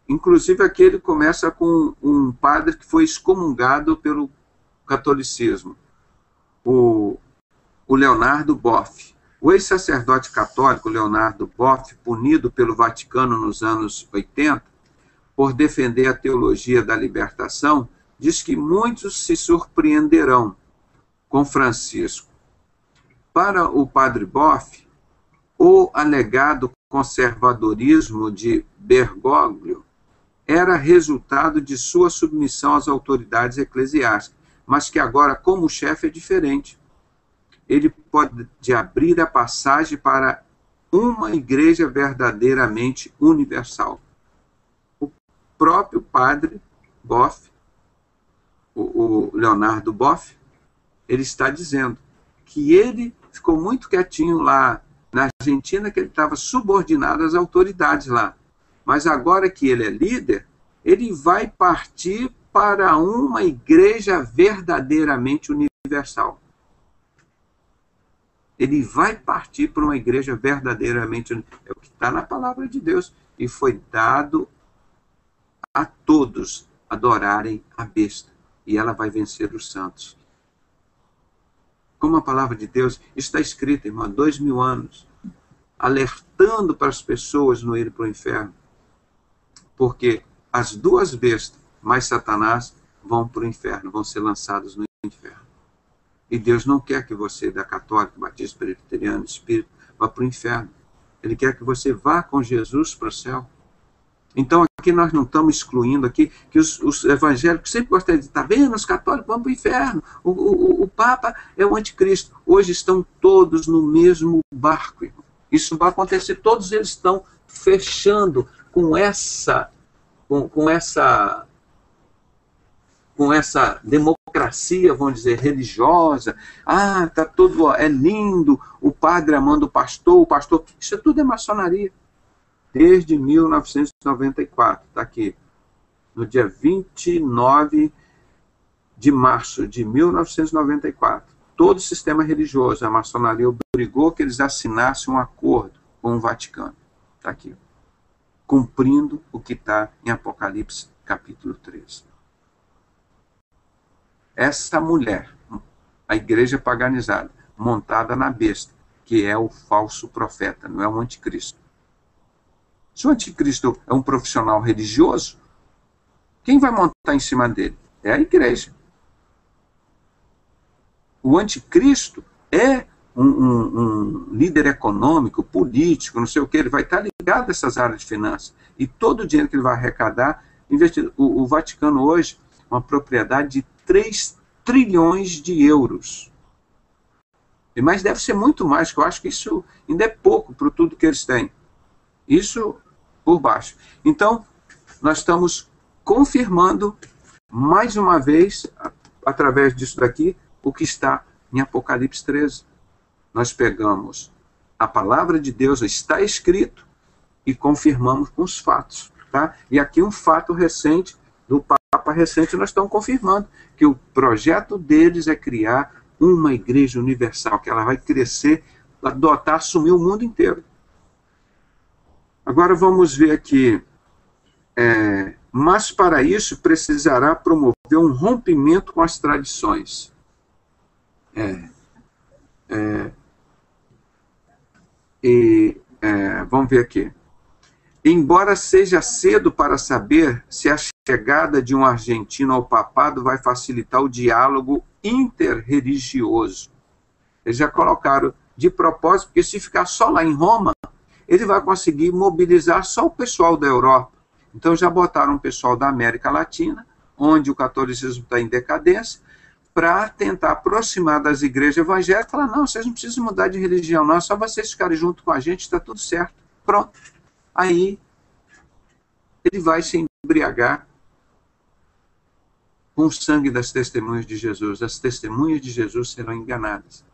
Inclusive aqui ele começa com um padre que foi excomungado pelo catolicismo, o Leonardo Boff. O ex-sacerdote católico Leonardo Boff, punido pelo Vaticano nos anos 80, por defender a teologia da libertação, diz que muitos se surpreenderão com Francisco. Para o padre Boff, o alegado conservadorismo de Bergoglio era resultado de sua submissão às autoridades eclesiásticas, mas que agora, como chefe, é diferente. Ele pode abrir a passagem para uma igreja verdadeiramente universal. O próprio padre Boff, o Leonardo Boff, ele está dizendo que ele ficou muito quietinho lá na Argentina, que ele estava subordinado às autoridades lá. Mas agora que ele é líder, ele vai partir para uma igreja verdadeiramente universal. Ele vai partir para uma igreja verdadeiramente universal. É o que está na palavra de Deus. E foi dado a todos adorarem a besta. E ela vai vencer os santos. Como a palavra de Deus está escrita, irmão, há 2000 anos, alertando para as pessoas não irem para o inferno. Porque as duas bestas, mais Satanás, vão para o inferno, vão ser lançados no inferno. E Deus não quer que você, da católica, batista, presbiteriano, espírita, vá para o inferno. Ele quer que você vá com Jesus para o céu. Então, aqui nós não estamos excluindo aqui que os evangélicos sempre gostam de dizer, está vendo, os católicos vão para o inferno, o Papa é o anticristo. Hoje estão todos no mesmo barco, irmão. Isso vai acontecer, todos eles estão fechando com essa democracia, vamos dizer, religiosa. Ah, tá tudo, é lindo, o padre amando o pastor, isso tudo é maçonaria. Desde 1994, está aqui, no dia 29 de março de 1994, todo o sistema religioso, a maçonaria obrigou que eles assinassem um acordo com o Vaticano. Está aqui, cumprindo o que está em Apocalipse, capítulo 13. Essa mulher, a igreja paganizada, montada na besta, que é o falso profeta, não é o anticristo. Se o anticristo é um profissional religioso, quem vai montar em cima dele? É a igreja. O anticristo é um líder econômico, político, não sei o que, ele vai estar ligado a essas áreas de finanças. E todo o dinheiro que ele vai arrecadar, investido. O Vaticano hoje, uma propriedade de 3 trilhões de euros. Mas deve ser muito mais, que eu acho que isso ainda é pouco para tudo que eles têm. Isso por baixo. Então, nós estamos confirmando, mais uma vez, através disso daqui, o que está em Apocalipse 13. Nós pegamos a palavra de Deus, está escrito, e confirmamos com os fatos. Tá? E aqui um fato recente, do Papa recente, nós estamos confirmando que o projeto deles é criar uma igreja universal, que ela vai crescer, adotar, assumir o mundo inteiro. Agora vamos ver aqui. Mas para isso precisará promover um rompimento com as tradições. Vamos ver aqui. Embora seja cedo para saber se a chegada de um argentino ao papado vai facilitar o diálogo interreligioso. Eles já colocaram de propósito, porque se ficar só lá em Roma, ele vai conseguir mobilizar só o pessoal da Europa. Então já botaram o pessoal da América Latina, onde o catolicismo está em decadência, para tentar aproximar das igrejas evangélicas e falar, não, vocês não precisam mudar de religião, não, é só vocês ficarem junto com a gente, está tudo certo. Pronto. Aí ele vai se embriagar com o sangue das testemunhas de Jesus. As testemunhas de Jesus serão enganadas.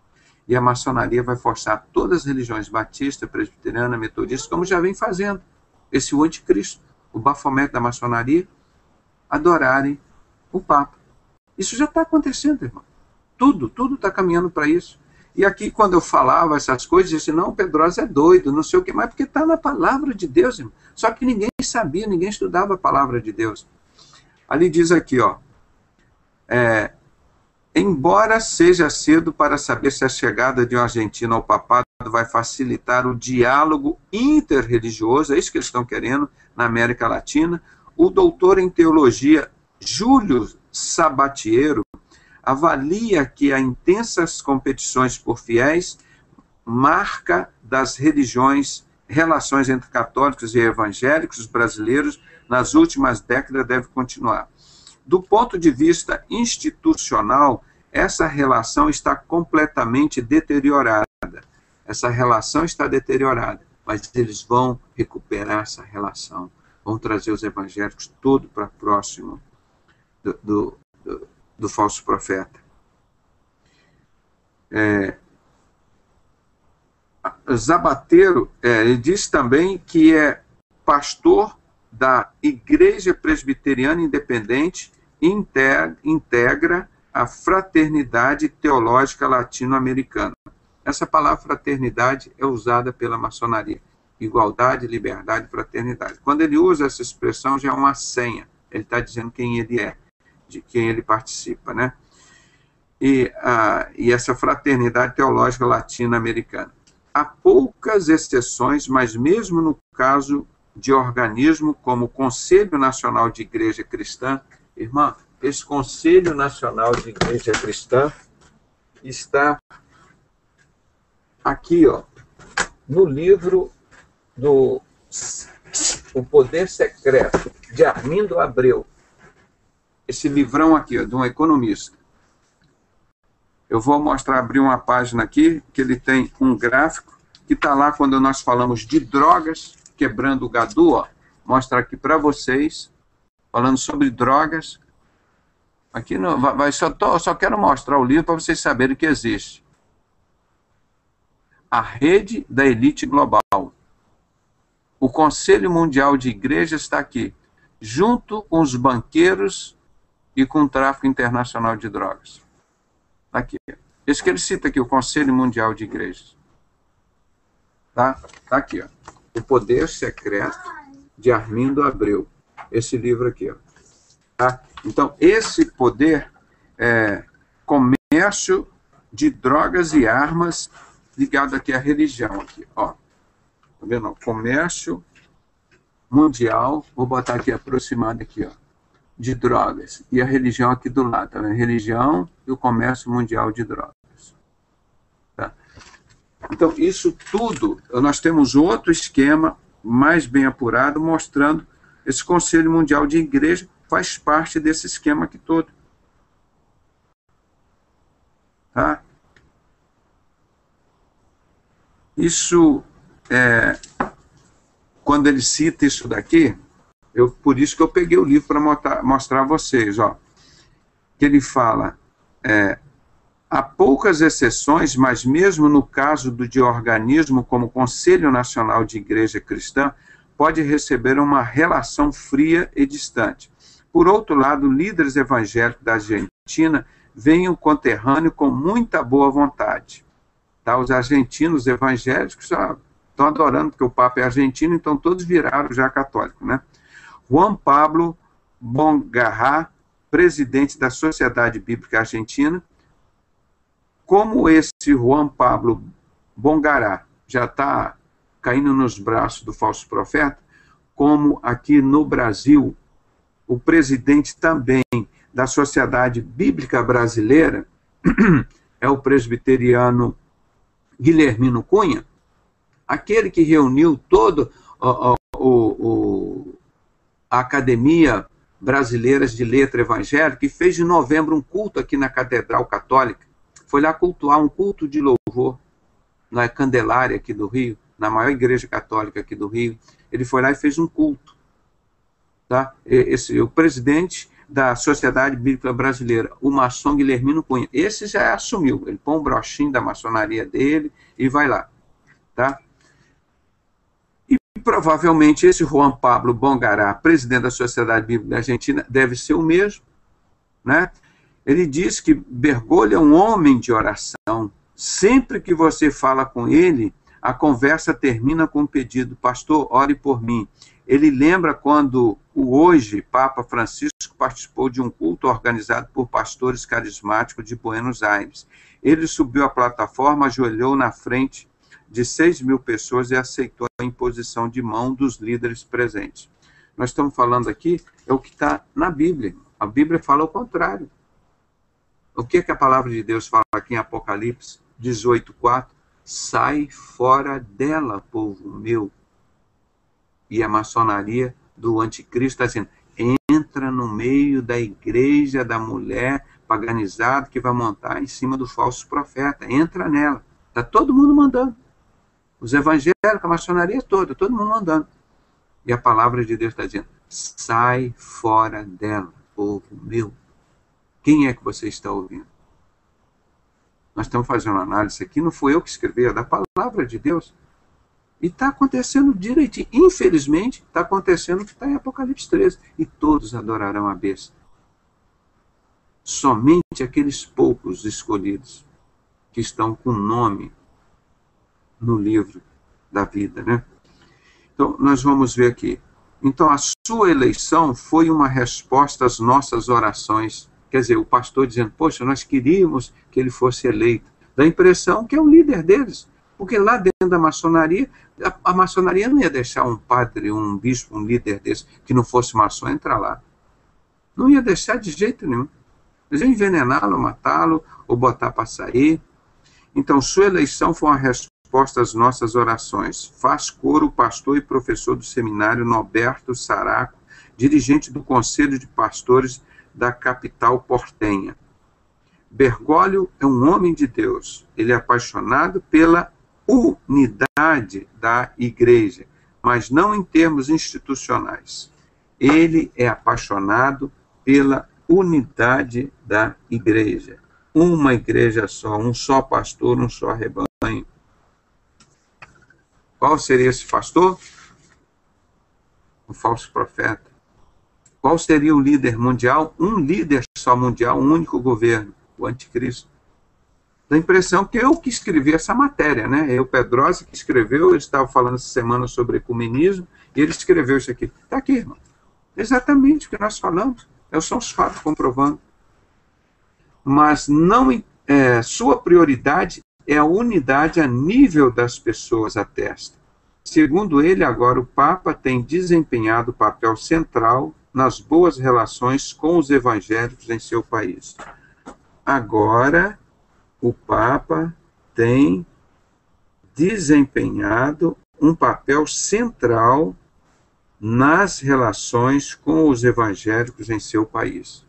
E a maçonaria vai forçar todas as religiões batista, presbiteriana, metodista, como já vem fazendo. Esse o anticristo, o Bafomé da maçonaria, adorarem o Papa. Isso já está acontecendo, irmão. Tudo está caminhando para isso. E aqui, quando eu falava essas coisas, eu disse, não, o Pedrosa é doido, não sei o que mais, porque está na palavra de Deus, irmão. Só que ninguém sabia, ninguém estudava a palavra de Deus. Ali diz aqui, ó, embora seja cedo para saber se a chegada de um argentino ao papado vai facilitar o diálogo interreligioso, é isso que eles estão querendo na América Latina. O doutor em teologia Júlio Sabatiero avalia que as intensas competições por fiéis marca das relações entre católicos e evangélicos brasileiros nas últimas décadas deve continuar. Do ponto de vista institucional, essa relação está completamente deteriorada. Essa relação está deteriorada, mas eles vão recuperar essa relação, vão trazer os evangélicos tudo para próximo do falso profeta. Zabateiro, ele diz também que é pastor da Igreja Presbiteriana Independente e integra a Fraternidade Teológica Latino-Americana. Essa palavra fraternidade é usada pela maçonaria. Igualdade, liberdade, fraternidade. Quando ele usa essa expressão, já é uma senha. Ele está dizendo quem ele é, de quem ele participa, né? E essa Fraternidade Teológica Latino-Americana. Há poucas exceções, mas mesmo no caso de organismo como o Conselho Nacional de Igreja Cristã, irmã, esse Conselho Nacional de Igreja Cristã está aqui, ó, no livro do O Poder Secreto, de Armindo Abreu. Esse livrão aqui, ó, de um economista. Eu vou mostrar, abrir uma página aqui, que ele tem um gráfico, que está lá quando nós falamos de drogas, quebrando o gadu, ó. Mostra aqui para vocês, falando sobre drogas. Aqui não, só quero mostrar o livro para vocês saberem que existe. A Rede da Elite Global. O Conselho Mundial de Igrejas está aqui, junto com os banqueiros e com o tráfico internacional de drogas. Está aqui. Esse que ele cita aqui, o Conselho Mundial de Igrejas. Tá aqui, ó. O Poder Secreto, de Armindo Abreu. Esse livro aqui, ó. Tá? Então, esse poder é comércio de drogas e armas ligado aqui à religião. Aqui, ó. Tá vendo? Comércio mundial, vou botar aqui aproximado aqui, ó, de drogas. E a religião aqui do lado, tá vendo? Religião e o comércio mundial de drogas. Tá? Então, isso tudo, nós temos outro esquema mais bem apurado, mostrando esse Conselho Mundial de Igreja faz parte desse esquema aqui todo. Tá? Isso, quando ele cita isso daqui, por isso que eu peguei o livro para mostrar a vocês, ó, que ele fala, há poucas exceções, mas mesmo no caso de organismo como o Conselho Nacional de Igreja Cristã, pode receber uma relação fria e distante. Por outro lado, líderes evangélicos da Argentina veem o conterrâneo com muita boa vontade. Tá? Os argentinos evangélicos estão adorando, porque o Papa é argentino, então todos viraram já católicos, né? Juan Pablo Bongarrá, presidente da Sociedade Bíblica Argentina. Como esse Juan Pablo Bongarrá já está caindo nos braços do falso profeta, como aqui no Brasil, o presidente também da Sociedade Bíblica Brasileira é o presbiteriano Guilhermino Cunha, aquele que reuniu todo a Academia Brasileira de Letra Evangélica e fez em novembro um culto aqui na Catedral Católica. Foi lá cultuar um culto de louvor na Candelária aqui do Rio, na maior igreja católica aqui do Rio. Ele foi lá e fez um culto. Tá? O presidente da Sociedade Bíblica Brasileira, o maçom Guilhermino Cunha, esse já assumiu, ele põe um brochinho da maçonaria dele e vai lá. Tá? E provavelmente esse Juan Pablo Bongarrá, presidente da Sociedade Bíblica da Argentina, deve ser o mesmo. Né? Ele diz que Bergoglio é um homem de oração. Sempre que você fala com ele, a conversa termina com um pedido: pastor, ore por mim. Ele lembra quando hoje Papa Francisco participou de um culto organizado por pastores carismáticos de Buenos Aires. Ele subiu à plataforma, ajoelhou na frente de 6.000 pessoas e aceitou a imposição de mão dos líderes presentes. Nós estamos falando aqui, é o que está na Bíblia. A Bíblia fala o contrário. O que a palavra de Deus fala aqui em Apocalipse 18:4? Sai fora dela, povo meu. E a maçonaria do anticristo está dizendo, entra no meio da igreja da mulher paganizada que vai montar em cima do falso profeta. Entra nela. Está todo mundo mandando. Os evangélicos, a maçonaria toda, todo mundo mandando. E a palavra de Deus está dizendo, sai fora dela, povo meu. Quem é que você está ouvindo? Nós estamos fazendo uma análise aqui, não foi eu que escrevi, é da palavra de Deus. E está acontecendo direitinho. Infelizmente, está acontecendo o que está em Apocalipse 13. E todos adorarão a besta. Somente aqueles poucos escolhidos que estão com nome no livro da vida, né? Então, nós vamos ver aqui. Então, a sua eleição foi uma resposta às nossas orações. Quer dizer, o pastor dizendo, poxa, nós queríamos que ele fosse eleito. Dá a impressão que é o líder deles. Porque lá dentro da maçonaria, a maçonaria não ia deixar um padre, um bispo, um líder desse, que não fosse maçom, entrar lá. Não ia deixar de jeito nenhum. Eles iam envenená-lo, matá-lo, ou botar para sair. Então, sua eleição foi uma resposta às nossas orações. Faz coro o pastor e professor do seminário Norberto Saraco, dirigente do Conselho de Pastores da capital portenha. Bergoglio é um homem de Deus. Ele é apaixonado pela unidade da igreja, mas não em termos institucionais. Ele é apaixonado pela unidade da igreja. Uma igreja só, um só pastor, um só rebanho. Qual seria esse pastor? O falso profeta. Qual seria o líder mundial? Um líder só mundial, um único governo, o anticristo. Dá a impressão que eu que escrevi essa matéria, né? Eu, Pedrosa, que escreveu, ele estava falando essa semana sobre ecumenismo, e ele escreveu isso aqui. Está aqui, irmão. Exatamente o que nós falamos. São os fatos comprovando. Mas não, sua prioridade é a unidade a nível das pessoas, atesta. Segundo ele, agora o Papa tem desempenhado papel central nas boas relações com os evangélicos em seu país. Agora, o Papa tem desempenhado um papel central nas relações com os evangélicos em seu país.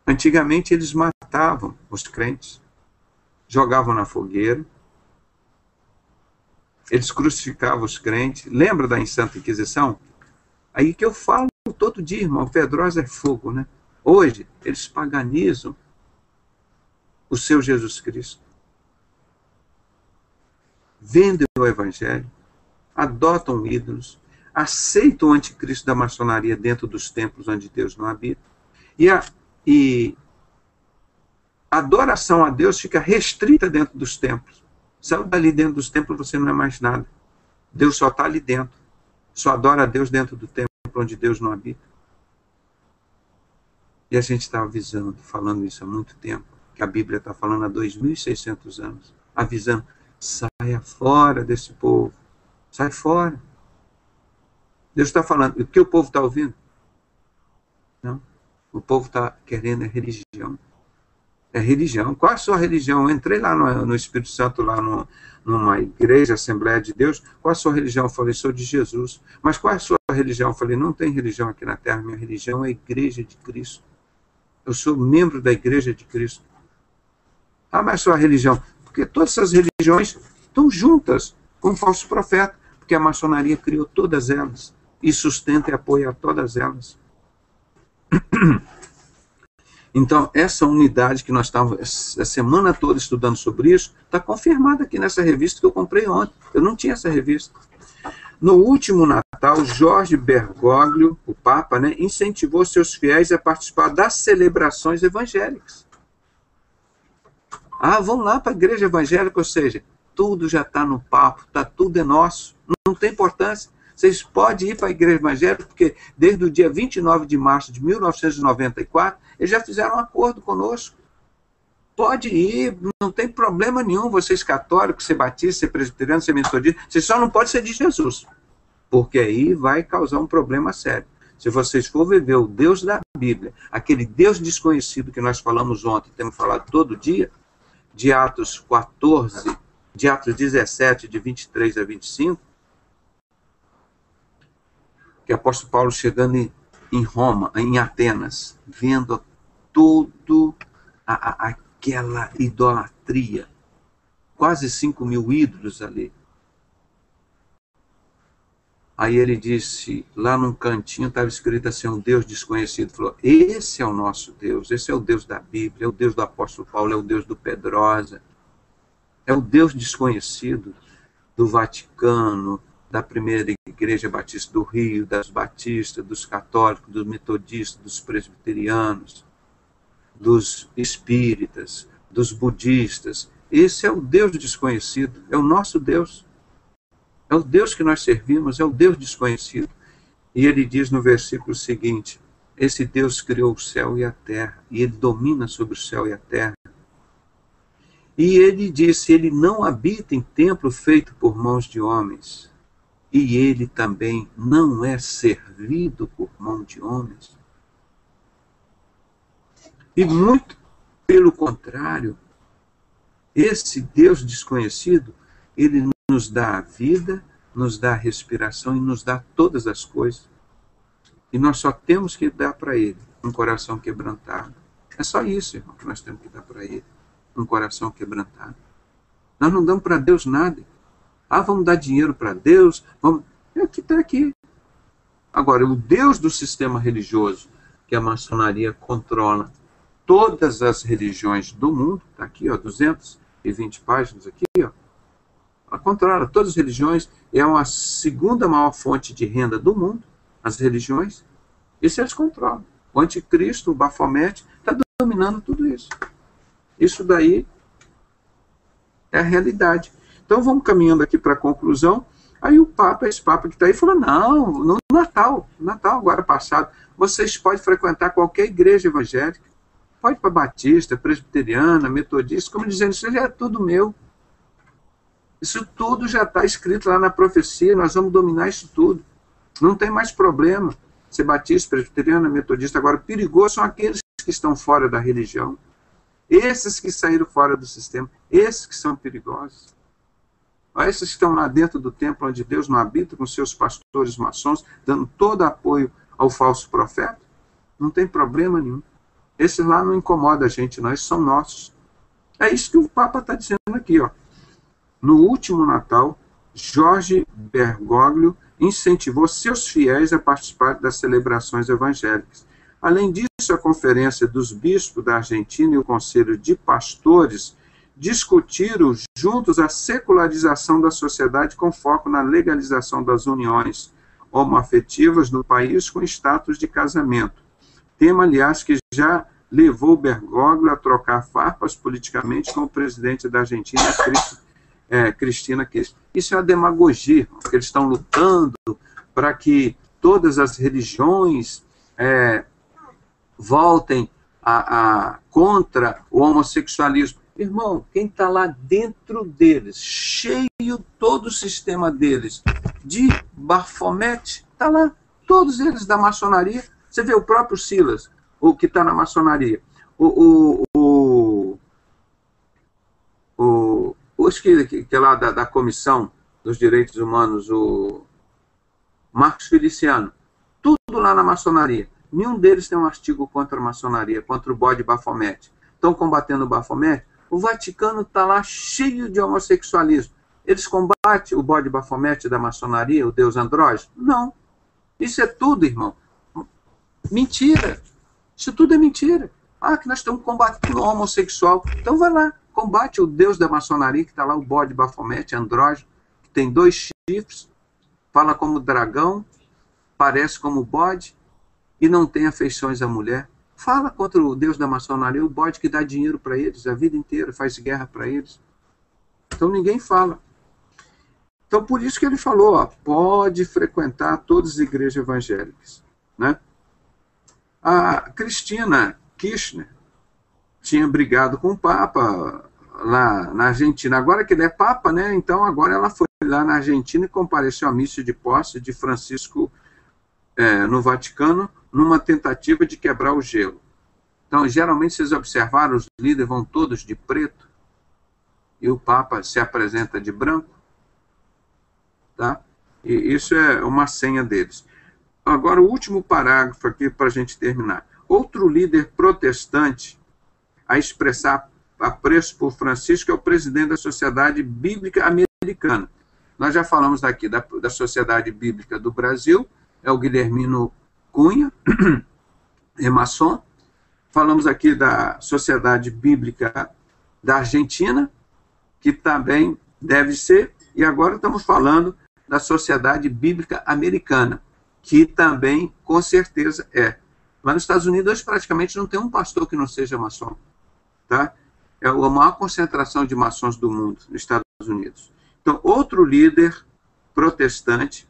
Antigamente, eles matavam os crentes, jogavam na fogueira, eles crucificavam os crentes. Lembra da Santa Inquisição? Aí que eu falo todo dia, irmão, Pedrosa é fogo, né? Hoje, eles paganizam o seu Jesus Cristo. Vendem o evangelho, adotam ídolos, aceitam o anticristo da maçonaria dentro dos templos onde Deus não habita. E a adoração a Deus fica restrita dentro dos templos. Saiu dali dentro dos templos, você não é mais nada. Deus só está ali dentro. Só adora a Deus dentro do templo onde Deus não habita. E a gente está avisando, falando isso há muito tempo, que a Bíblia está falando há 2.600 anos, avisando, saia fora desse povo, sai fora. Deus está falando, o que o povo está ouvindo? Não, o povo está querendo é religião. É religião. Qual a sua religião? Eu entrei lá no Espírito Santo, lá numa igreja, Assembleia de Deus. Qual a sua religião? Eu falei, sou de Jesus. Mas qual é a sua religião? Eu falei, não tem religião aqui na terra, minha religião é a igreja de Cristo. Eu sou membro da igreja de Cristo. Ah, mas sua religião? Porque todas essas religiões estão juntas com o falso profeta, porque a maçonaria criou todas elas e sustenta e apoia todas elas. Então, essa unidade que nós estávamos a semana toda estudando sobre isso, está confirmada aqui nessa revista que eu comprei ontem. Eu não tinha essa revista. No último Natal, Jorge Bergoglio, o Papa, né, incentivou seus fiéis a participar das celebrações evangélicas. Ah, vão lá para a igreja evangélica, ou seja, tudo já está no papo, tudo é nosso, não tem importância. Vocês podem ir para a igreja evangélica, porque desde o dia 29 de março de 1994, eles já fizeram um acordo conosco. Pode ir, não tem problema nenhum, vocês católicos, ser batista, ser presbiteriano, ser metodista, vocês só não podem ser de Jesus, porque aí vai causar um problema sério. Se vocês for viver o Deus da Bíblia, aquele Deus desconhecido que nós falamos ontem, temos falado todo dia, de Atos 14, de Atos 17, de 23 a 25, que o apóstolo Paulo chegando em Roma, em Atenas, vendo todo aquela idolatria, quase 5.000 ídolos ali. Aí ele disse, lá num cantinho estava escrito assim, um Deus desconhecido. Falou, esse é o nosso Deus, esse é o Deus da Bíblia, é o Deus do apóstolo Paulo, é o Deus do Pedrosa, é o Deus desconhecido do Vaticano, da primeira igreja batista do Rio, das batistas, dos católicos, dos metodistas, dos presbiterianos, dos espíritas, dos budistas. Esse é o Deus desconhecido, é o nosso Deus. É o Deus que nós servimos, é o Deus desconhecido. E ele diz no versículo seguinte, esse Deus criou o céu e a terra, e ele domina sobre o céu e a terra. E ele disse, ele não habita em templo feito por mãos de homens, e ele também não é servido por mão de homens. E muito pelo contrário, esse Deus desconhecido, ele nos dá a vida, nos dá a respiração e nos dá todas as coisas. E nós só temos que dar para ele um coração quebrantado. É só isso, irmão, que nós temos que dar para ele. Um coração quebrantado. Nós não damos para Deus nada. Ah, vamos dar dinheiro para Deus, vamos... É o que está aqui. Agora, o Deus do sistema religioso, que a maçonaria controla todas as religiões do mundo, está aqui, ó, 220 páginas aqui, ó. Ela controla todas as religiões, é a segunda maior fonte de renda do mundo, as religiões, isso eles controlam. O anticristo, o Bafomete, está dominando tudo isso. Isso daí é a realidade. Então vamos caminhando aqui para a conclusão. Aí o Papa, esse Papa que está aí, falou, não, no Natal agora passado, vocês podem frequentar qualquer igreja evangélica, pode ir para batista, presbiteriana, metodista, como dizendo, isso já é tudo meu. Isso tudo já está escrito lá na profecia, nós vamos dominar isso tudo. Não tem mais problema ser batista, presbiteriano, metodista. Agora, perigoso são aqueles que estão fora da religião. Esses que saíram fora do sistema, esses que são perigosos. Esses que estão lá dentro do templo onde Deus não habita, com seus pastores maçons, dando todo apoio ao falso profeta. Não tem problema nenhum. Esses lá não incomodam a gente, não, esses são nossos. É isso que o Papa está dizendo aqui, ó. No último Natal, Jorge Bergoglio incentivou seus fiéis a participar das celebrações evangélicas. Além disso, a Conferência dos Bispos da Argentina e o Conselho de Pastores discutiram juntos a secularização da sociedade com foco na legalização das uniões homoafetivas no país com status de casamento. Tema, aliás, que já levou Bergoglio a trocar farpas politicamente com o presidente da Argentina, Cristina Kirchner. Isso é uma demagogia, porque eles estão lutando para que todas as religiões voltem contra o homossexualismo. Irmão, quem está lá dentro deles, cheio todo o sistema deles de Bafomete, está lá, todos eles da maçonaria. Você vê o próprio Silas, o que está na maçonaria, que é lá da Comissão dos Direitos Humanos, o Marcos Feliciano, tudo lá na maçonaria. Nenhum deles tem um artigo contra a maçonaria, contra o bode Bafomete. Estão combatendo o Bafomete. O Vaticano está lá cheio de homossexualismo. Eles combatem o bode Bafomete da maçonaria, o deus andrógeno? Não. Isso é tudo, irmão. Mentira. Isso tudo é mentira. Que nós estamos combatendo o homossexual. Então vai lá, combate o deus da maçonaria, que está lá, o bode Bafomete, andrógeno, que tem 2 chifres, fala como dragão, parece como bode, e não tem afeições à mulher. Fala contra o deus da maçonaria, o bode que dá dinheiro para eles a vida inteira, faz guerra para eles. Então ninguém fala. Então por isso que ele falou, pode frequentar todas as igrejas evangélicas, né? A Cristina Kirchner, tinha brigado com o Papa lá na Argentina. Agora que ele é Papa, né? Então agora ela foi lá na Argentina e compareceu à missa de posse de Francisco no Vaticano, numa tentativa de quebrar o gelo. Então, geralmente, vocês observaram, os líderes vão todos de preto e o Papa se apresenta de branco, tá? E isso é uma senha deles. Agora, o último parágrafo aqui para a gente terminar. Outro líder protestante a expressar apreço por Francisco é o presidente da Sociedade Bíblica Americana. Nós já falamos aqui da Sociedade Bíblica do Brasil, é o Guilhermino Cunha, é maçom. Falamos aqui da Sociedade Bíblica da Argentina, que também deve ser, e agora estamos falando da Sociedade Bíblica Americana, que também, com certeza, é. Lá nos Estados Unidos, hoje, praticamente não tem um pastor que não seja maçom, tá? É a maior concentração de maçons do mundo, nos Estados Unidos. Então, outro líder protestante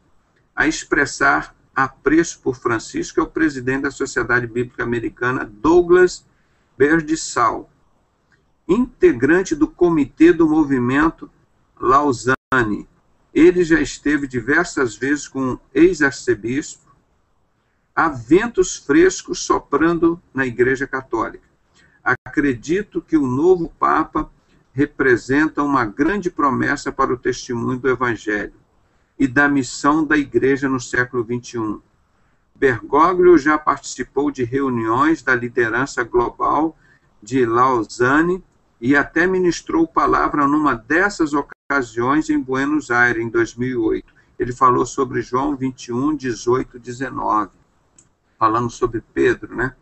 a expressar apreço por Francisco é o presidente da Sociedade Bíblica Americana, Douglas Bergessal, integrante do comitê do movimento Lausanne. Ele já esteve diversas vezes com o ex-arcebispo. Há ventos frescos soprando na Igreja Católica. Acredito que o novo Papa representa uma grande promessa para o testemunho do Evangelho e da missão da Igreja no século XXI. Bergoglio já participou de reuniões da liderança global de Lausanne e até ministrou palavra numa dessas ocasiões em Buenos Aires, em 2008. Ele falou sobre João 21, 18, 19, falando sobre Pedro, né?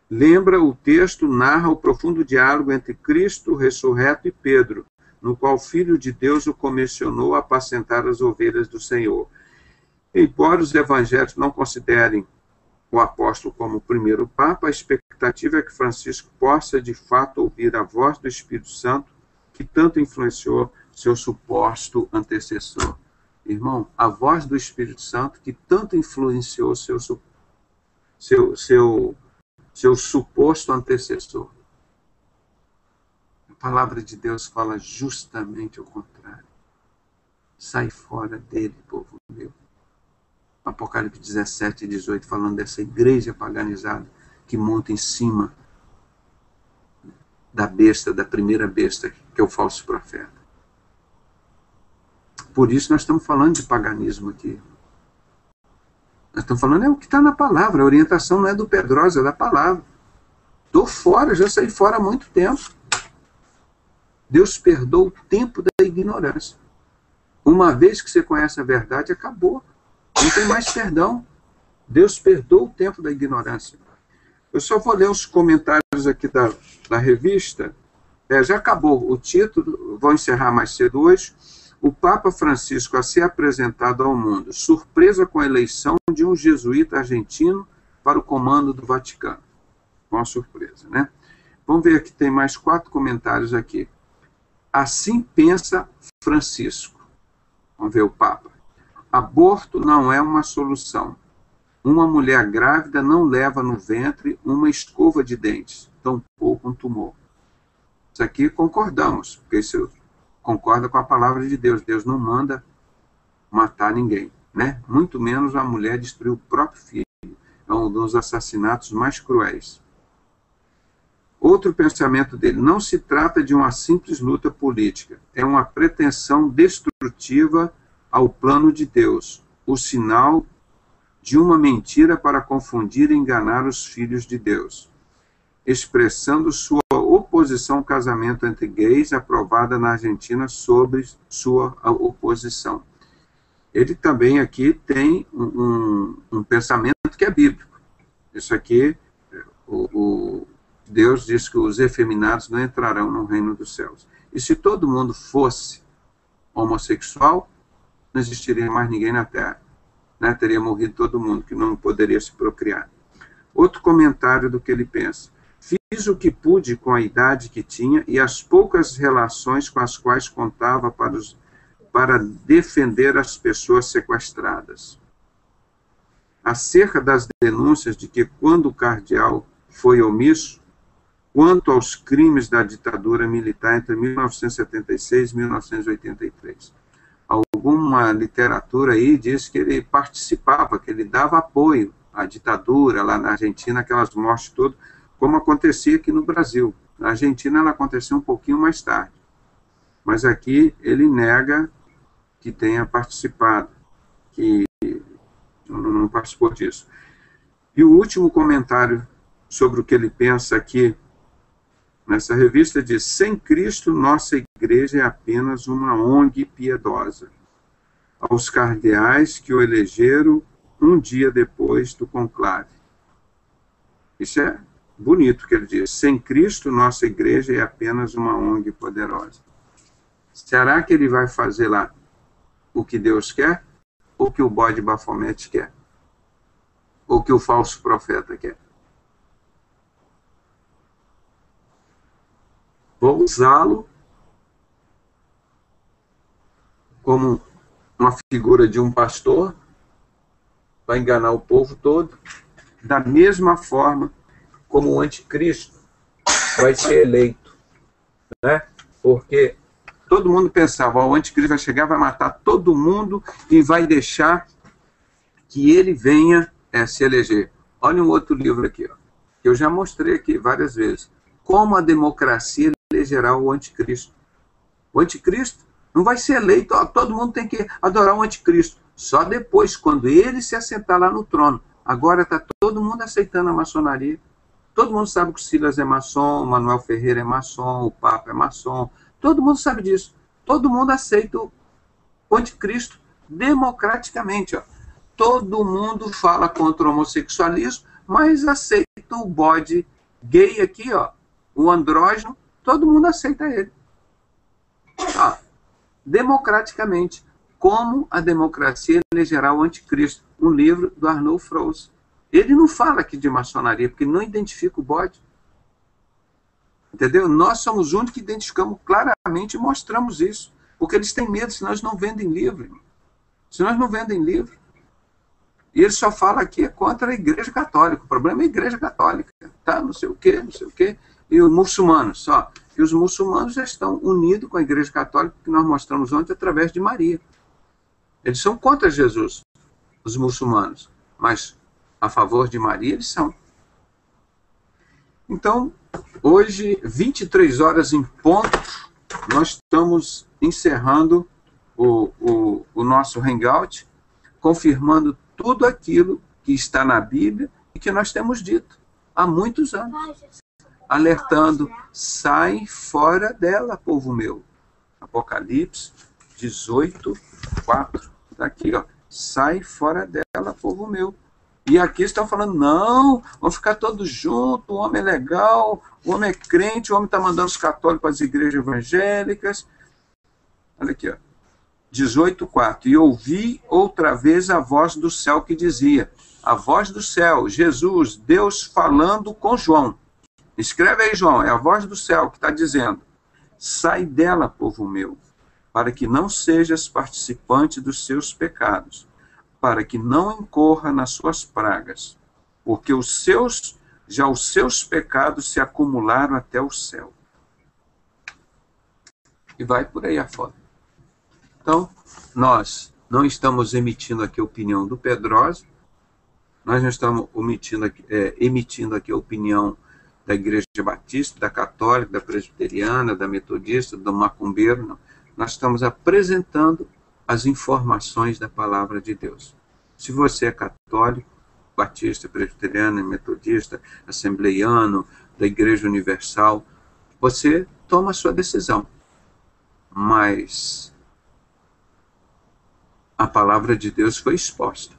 Lembra, o texto narra o profundo diálogo entre Cristo ressurreto e Pedro, no qual o Filho de Deus o comissionou a apacentar as ovelhas do Senhor. Embora os evangelhos não considerem o apóstolo como o primeiro Papa, a expectativa é que Francisco possa, de fato, ouvir a voz do Espírito Santo, que tanto influenciou seu suposto antecessor. Irmão, a voz do Espírito Santo, que tanto influenciou seu suposto antecessor. A palavra de Deus fala justamente o contrário. Sai fora dele, povo meu. Apocalipse 17 e 18, falando dessa igreja paganizada que monta em cima da besta, da primeira besta, que é o falso profeta. Por isso nós estamos falando de paganismo aqui. Nós estamos falando o que está na palavra, a orientação não é do Pedrosa, é da palavra. Estou fora, já saí fora há muito tempo. Deus perdoa o tempo da ignorância. Uma vez que você conhece a verdade, acabou. Não tem mais perdão. Deus perdoa o tempo da ignorância. Eu só vou ler os comentários aqui da revista. Já acabou o título, vou encerrar mais cedo hoje. O Papa Francisco a ser apresentado ao mundo. Surpresa com a eleição de um jesuíta argentino para o comando do Vaticano. Uma surpresa, né? Vamos ver aqui, tem mais 4 comentários aqui. Assim pensa Francisco. Vamos ver o Papa. Aborto não é uma solução. Uma mulher grávida não leva no ventre uma escova de dentes, tampouco um tumor. Isso aqui concordamos, porque isso concorda com a palavra de Deus. Deus não manda matar ninguém, né? Muito menos a mulher destruir o próprio filho. É um dos assassinatos mais cruéis. Outro pensamento dele, não se trata de uma simples luta política, é uma pretensão destrutiva ao plano de Deus, o sinal de uma mentira para confundir e enganar os filhos de Deus, expressando sua oposição ao casamento entre gays, aprovada na Argentina sobre sua oposição. Ele também aqui tem um pensamento que é bíblico. Isso aqui, Deus diz que os efeminados não entrarão no reino dos céus. E se todo mundo fosse homossexual, não existiria mais ninguém na Terra. Né? Teria morrido todo mundo, que não poderia se procriar. Outro comentário do que ele pensa. Fiz o que pude com a idade que tinha e as poucas relações com as quais contava para defender as pessoas sequestradas. Acerca das denúncias de que, quando o cardeal foi omisso, quanto aos crimes da ditadura militar entre 1976 e 1983. Alguma literatura aí diz que ele participava, que ele dava apoio à ditadura lá na Argentina, aquelas mortes todas, como acontecia aqui no Brasil. Na Argentina ela aconteceu um pouquinho mais tarde, mas aqui ele nega que tenha participado, que não participou disso. E o último comentário sobre o que ele pensa aqui nessa revista diz: sem Cristo, nossa igreja é apenas uma ONG piedosa. Aos cardeais que o elegeram um dia depois do conclave. Isso é bonito que ele diz. Sem Cristo, nossa igreja é apenas uma ONG poderosa. Será que ele vai fazer lá o que Deus quer? Ou que o bode Bafomete quer? Ou que o falso profeta quer? Vou usá-lo como uma figura de um pastor para enganar o povo todo, da mesma forma como o anticristo vai ser eleito, né? Porque todo mundo pensava, o anticristo vai chegar, vai matar todo mundo e vai deixar que ele venha se eleger. Olha um outro livro aqui, ó, que eu já mostrei aqui várias vezes. Como a democracia elegerá o anticristo. O anticristo não vai ser eleito, ó, todo mundo tem que adorar o anticristo. Só depois, quando ele se assentar lá no trono. Agora está todo mundo aceitando a maçonaria. Todo mundo sabe que o Silas é maçom, o Manuel Ferreira é maçom, o Papa é maçom. Todo mundo sabe disso. Todo mundo aceita o anticristo democraticamente. Ó. Todo mundo fala contra o homossexualismo, mas aceita o bode gay aqui, ó, o andrógeno. Todo mundo aceita ele. Ó, democraticamente. Como a democracia elegerá o anticristo. Um livro do Arnold Froese. Ele não fala aqui de maçonaria, porque não identifica o bode. Entendeu? Nós somos os únicos que identificamos claramente e mostramos isso. Porque eles têm medo, senão eles não vendem livro. Senão eles não vendem livro. E ele só fala aqui contra a Igreja Católica. O problema é a Igreja Católica. Tá? Não sei o quê, não sei o quê. E os muçulmanos, só. E os muçulmanos já estão unidos com a Igreja Católica, que nós mostramos ontem, através de Maria. Eles são contra Jesus, os muçulmanos. Mas a favor de Maria, eles são. Então, hoje, 23 horas em ponto, nós estamos encerrando o nosso Hangout, confirmando tudo aquilo que está na Bíblia e que nós temos dito há muitos anos, alertando: sai fora dela, povo meu. Apocalipse 18:4. Está aqui, ó. Sai fora dela, povo meu. E aqui estão falando, não, vamos ficar todos juntos, o homem é legal, o homem é crente, o homem está mandando os católicos para as igrejas evangélicas. Olha aqui, ó. 18:4. E ouvi outra vez a voz do céu que dizia, a voz do céu, Jesus, Deus falando com João. Escreve aí, João, é a voz do céu que está dizendo, sai dela, povo meu, para que não sejas participante dos seus pecados, para que não incorra nas suas pragas, porque os seus pecados se acumularam até o céu. E vai por aí afora. Então, nós não estamos emitindo aqui a opinião do Pedrosa, nós não estamos emitindo aqui a opinião da Igreja Batista, da Católica, da Presbiteriana, da Metodista, do Macumbeiro, não. Nós estamos apresentando as informações da Palavra de Deus. Se você é católico, batista, presbiteriano, metodista, assembleiano, da Igreja Universal, você toma a sua decisão. Mas a Palavra de Deus foi exposta.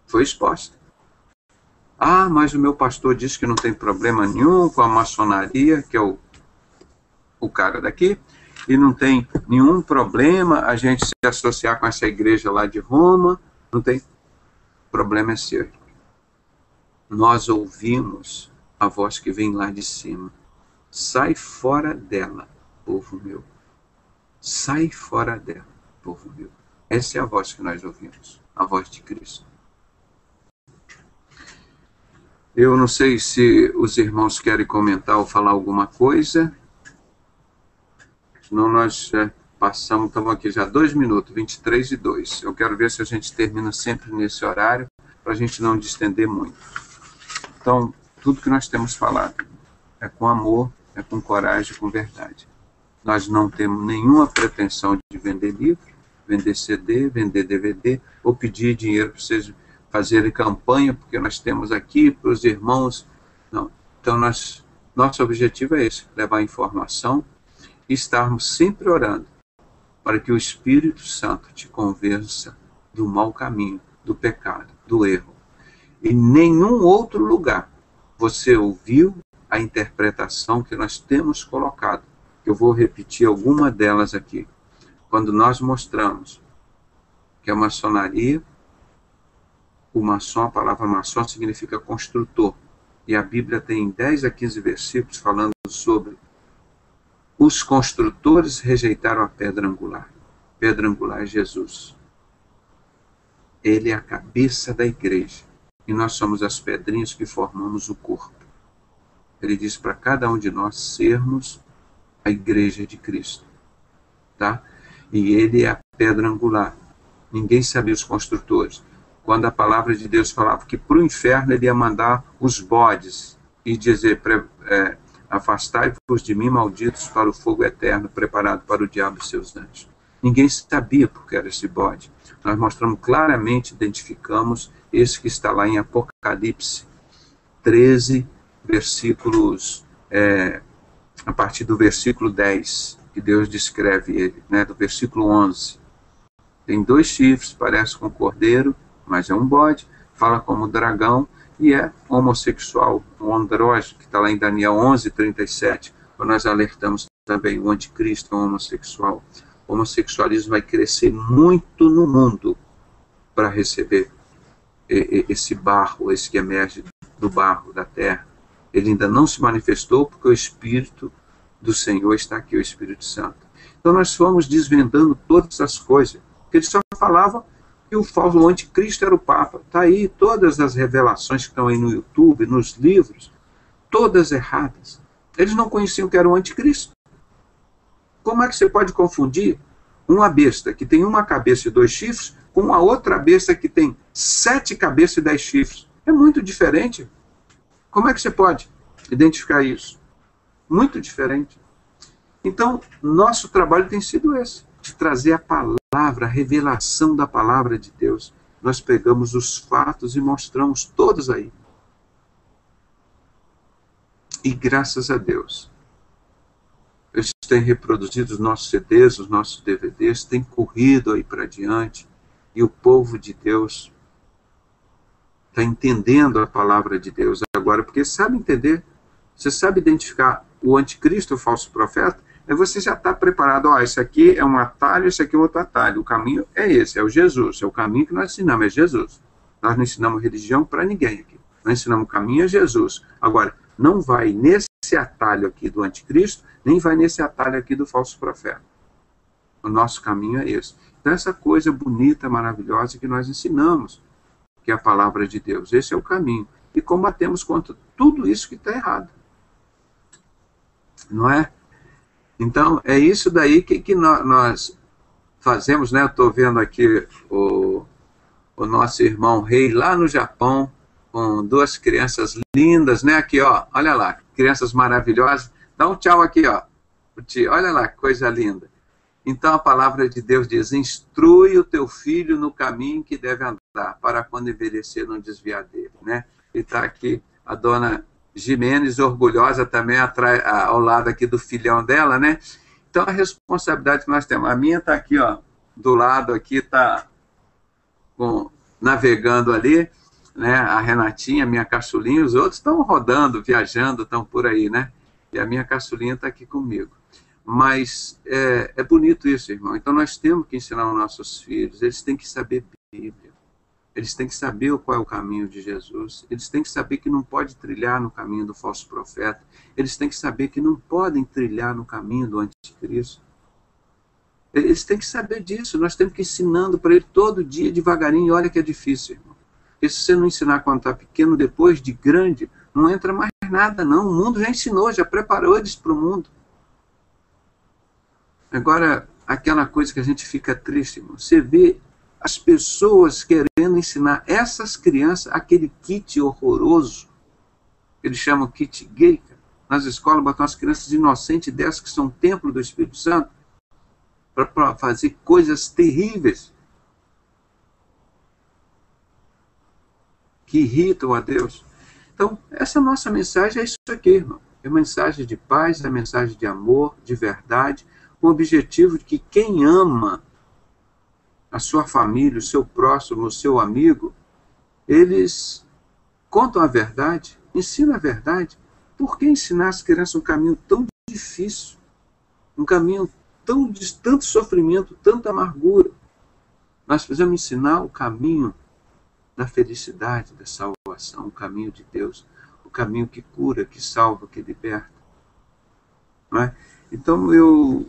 Foi exposta. Ah, mas o meu pastor disse que não tem problema nenhum com a maçonaria, que é o cara daqui, e não tem nenhum problema a gente se associar com essa igreja lá de Roma, não tem. O problema é seu. Nós ouvimos a voz que vem lá de cima. Sai fora dela, povo meu. Sai fora dela, povo meu. Essa é a voz que nós ouvimos, a voz de Cristo. Eu não sei se os irmãos querem comentar ou falar alguma coisa. Senão nós já passamos, estamos aqui já 2 minutos, 23:02. Eu quero ver se a gente termina sempre nesse horário, para a gente não distender muito. Então, tudo que nós temos falado é com amor, é com coragem, com verdade. Nós não temos nenhuma pretensão de vender livro, vender CD, vender DVD, ou pedir dinheiro para vocês fazerem campanha, porque nós temos aqui para os irmãos. Não. Então, nosso objetivo é esse, levar informação e estarmos sempre orando para que o Espírito Santo te convença do mau caminho, do pecado, do erro. Em nenhum outro lugar você ouviu a interpretação que nós temos colocado. Eu vou repetir alguma delas aqui. Quando nós mostramos que a maçonaria, o maçom, a palavra maçom significa construtor. E a Bíblia tem 10 a 15 versículos falando sobre os construtores rejeitaram a pedra angular. Pedra angular é Jesus. Ele é a cabeça da igreja. E nós somos as pedrinhas que formamos o corpo. Ele diz para cada um de nós sermos a igreja de Cristo. Tá? E ele é a pedra angular. Ninguém sabia os construtores. Quando a palavra de Deus falava que para o inferno ele ia mandar os bodes e dizer, afastai-vos de mim, malditos, para o fogo eterno, preparado para o diabo e seus anjos. Ninguém sabia porque era esse bode. Nós mostramos claramente, identificamos esse que está lá em Apocalipse 13, versículos, a partir do versículo 10, que Deus descreve ele, né, do versículo 11. Tem 2 chifres, parece com um cordeiro, mas é um bode, fala como dragão e é homossexual, um andrógeno, que está lá em Daniel 11:37, quando nós alertamos também o anticristo é um homossexual. O homossexualismo vai crescer muito no mundo para receber esse barro, esse que emerge do barro da terra. Ele ainda não se manifestou porque o Espírito do Senhor está aqui, o Espírito Santo. Então nós fomos desvendando todas as coisas, porque ele só falava que o anticristo era o Papa. Está aí todas as revelações que estão aí no YouTube, nos livros, todas erradas. Eles não conheciam que era o anticristo. Como é que você pode confundir uma besta que tem uma cabeça e 2 chifres com uma outra besta que tem 7 cabeças e 10 chifres? É muito diferente. Como é que você pode identificar isso? Muito diferente. Então, nosso trabalho tem sido esse, de trazer a palavra, a revelação da palavra de Deus. Nós pegamos os fatos e mostramos todos aí. E graças a Deus, eles têm reproduzido os nossos CDs, os nossos DVDs, têm corrido aí para diante, e o povo de Deus está entendendo a palavra de Deus agora, porque sabe entender, você sabe identificar o anticristo, o falso profeta, aí você já está preparado, esse aqui é um atalho, esse aqui é outro atalho, o caminho é esse, é o Jesus, é o caminho que nós ensinamos, é Jesus. Nós não ensinamos religião para ninguém aqui, nós ensinamos o caminho é Jesus. Agora, não vai nesse atalho aqui do anticristo, nem vai nesse atalho aqui do falso profeta. O nosso caminho é esse. Então, essa coisa bonita, maravilhosa que nós ensinamos, que é a palavra de Deus, esse é o caminho. E combatemos contra tudo isso que está errado. Não é? Então, é isso daí que nós fazemos, né? Eu estou vendo aqui o nosso irmão Rei lá no Japão, com 2 crianças lindas, né? Aqui, ó, olha lá, crianças maravilhosas. Dá um tchau aqui, ó. Olha lá, que coisa linda. Então, a palavra de Deus diz, instrui o teu filho no caminho que deve andar, para quando envelhecer não desviar dele, né? E está aqui a dona Jimenez, orgulhosa também, ao lado aqui do filhão dela, né? Então, a responsabilidade que nós temos. A minha está aqui, ó, do lado aqui, está navegando ali, né? A Renatinha, minha caçulinha, os outros estão rodando, viajando, estão por aí, né? E a minha caçulinha está aqui comigo. Mas é bonito isso, irmão. Então, nós temos que ensinar os nossos filhos, eles têm que saber Bíblia. Eles têm que saber qual é o caminho de Jesus. Eles têm que saber que não pode trilhar no caminho do falso profeta. Eles têm que saber que não podem trilhar no caminho do anticristo. Eles têm que saber disso. Nós temos que ir ensinando para ele todo dia, devagarinho. Olha que é difícil, irmão. Porque se você não ensinar quando está pequeno, depois de grande, não entra mais nada, não. O mundo já ensinou, já preparou eles para o mundo. Agora, aquela coisa que a gente fica triste, irmão, você vê as pessoas querendo ensinar essas crianças aquele kit horroroso, que eles chamam kit gay, cara. Nas escolas botam as crianças inocentes dessas que são o templo do Espírito Santo para fazer coisas terríveis que irritam a Deus. Então, essa nossa mensagem é isso aqui, irmão. É uma mensagem de paz, é uma mensagem de amor, de verdade, com o objetivo de que quem ama a sua família, o seu próximo, o seu amigo, eles contam a verdade, ensinam a verdade. Por que ensinar as crianças um caminho tão difícil? Um caminho de tanto sofrimento, tanta amargura? Nós precisamos ensinar o caminho da felicidade, da salvação, o caminho de Deus, o caminho que cura, que salva, que liberta. Não é? Então, eu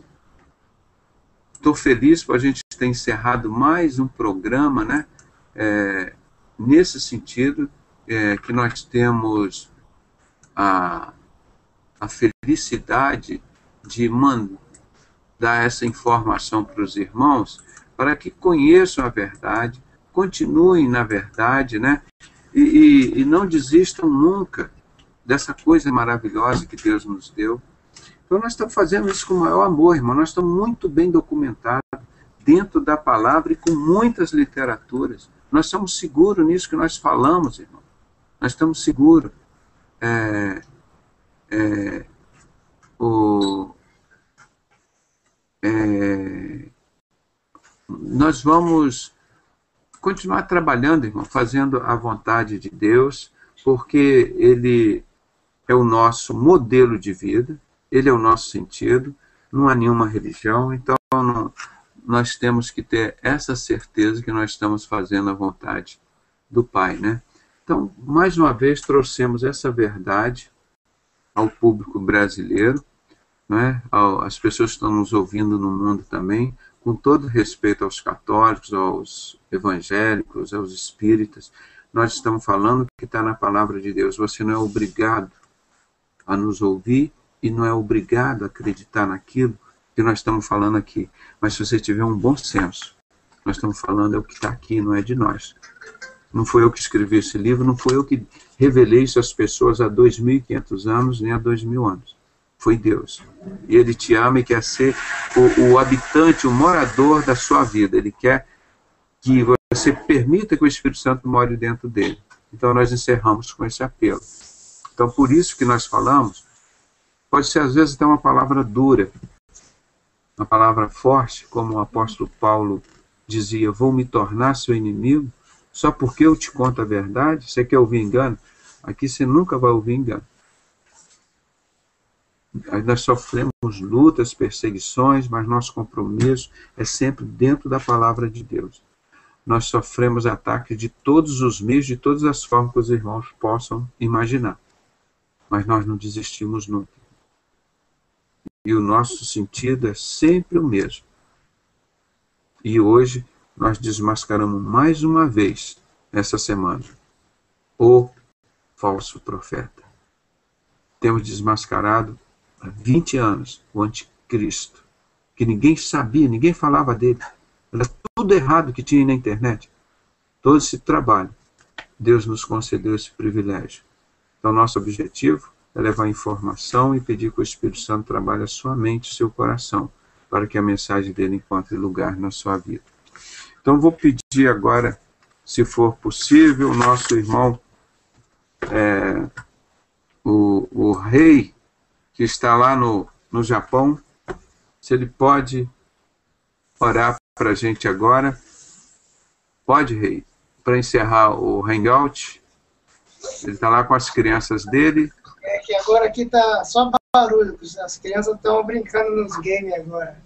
estou feliz por a gente ter encerrado mais um programa, né? Nesse sentido, que nós temos a felicidade de mandar essa informação para os irmãos, para que conheçam a verdade, continuem na verdade, né? E não desistam nunca dessa coisa maravilhosa que Deus nos deu. Então nós estamos fazendo isso com o maior amor, irmão. Nós estamos muito bem documentados dentro da palavra e com muitas literaturas. Nós estamos seguros nisso que nós falamos, irmão. Nós estamos seguros. Nós vamos continuar trabalhando, irmão, fazendo a vontade de Deus, porque Ele é o nosso modelo de vida, Ele é o nosso sentido, não há nenhuma religião, então nós temos que ter essa certeza que nós estamos fazendo a vontade do Pai, né? Então, mais uma vez, trouxemos essa verdade ao público brasileiro, né? As pessoas que estão nos ouvindo no mundo também, com todo respeito aos católicos, aos evangélicos, aos espíritas, nós estamos falando que está na palavra de Deus. Você não é obrigado a nos ouvir e não é obrigado a acreditar naquilo que nós estamos falando aqui. Mas se você tiver um bom senso, nós estamos falando é o que está aqui, não é de nós. Não foi eu que escrevi esse livro, não foi eu que revelei isso às pessoas há 2.500 anos, nem há 2.000 anos. Foi Deus. E Ele te ama e quer ser o habitante, o morador da sua vida. Ele quer que você permita que o Espírito Santo more dentro dele. Então nós encerramos com esse apelo. Então por isso que nós falamos, pode ser às vezes até uma palavra dura, uma palavra forte, como o apóstolo Paulo dizia, vou me tornar seu inimigo, só porque eu te conto a verdade. Você quer ouvir engano? Aqui você nunca vai ouvir engano. Nós sofremos lutas, perseguições, mas nosso compromisso é sempre dentro da palavra de Deus. Nós sofremos ataques de todos os meios, de todas as formas que os irmãos possam imaginar. Mas nós não desistimos nunca. E o nosso sentido é sempre o mesmo. E hoje nós desmascaramos mais uma vez, essa semana, o falso profeta. Temos desmascarado há 20 anos o anticristo, que ninguém sabia, ninguém falava dele. Era tudo errado que tinha na internet. Todo esse trabalho, Deus nos concedeu esse privilégio. Então, nosso objetivo é levar informação e pedir que o Espírito Santo trabalhe a sua mente e seu coração, para que a mensagem dele encontre lugar na sua vida. Então, vou pedir agora, se for possível, o nosso irmão, o rei, que está lá no Japão, se ele pode orar para a gente agora. Pode, rei? Para encerrar o Hangout. Ele está lá com as crianças dele. É que agora aqui está só barulho, as crianças estão brincando nos games agora.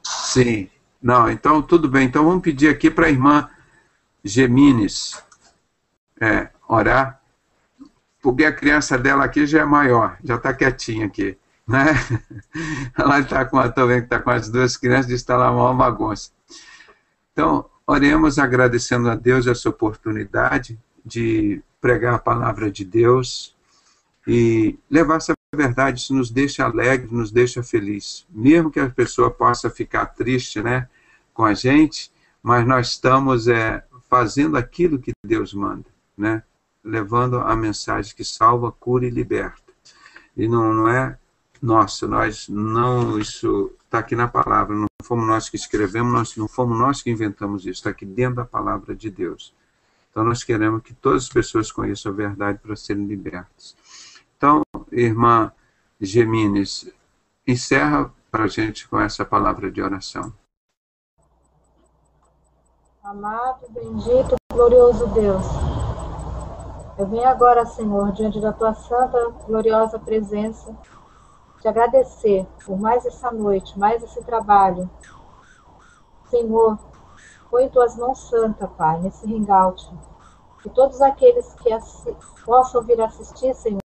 Sim. Não, então tudo bem. Então vamos pedir aqui para a irmã Gemines orar, porque a criança dela aqui já é maior, já está quietinha aqui, né? Ela está estou vendo que está com as duas crianças e está lá uma bagunça. Então, oremos agradecendo a Deus essa oportunidade de pregar a palavra de Deus e levar essa verdade. Isso nos deixa alegre, nos deixa feliz. Mesmo que a pessoa possa ficar triste, né, com a gente, mas nós estamos fazendo aquilo que Deus manda, né, levando a mensagem que salva, cura e liberta. E não é nosso, isso está aqui na palavra, não fomos nós que escrevemos, não fomos nós que inventamos isso, está aqui dentro da palavra de Deus. Então nós queremos que todas as pessoas conheçam a verdade para serem libertas. Então, irmã Gemines, encerra para a gente com essa palavra de oração. Amado, bendito, glorioso Deus, eu venho agora, Senhor, diante da Tua santa, gloriosa presença, te agradecer por mais essa noite, mais esse trabalho. Senhor, põe em Tuas mãos santas, Pai, nesse hangout. Que todos aqueles que possam vir assistir, Senhor,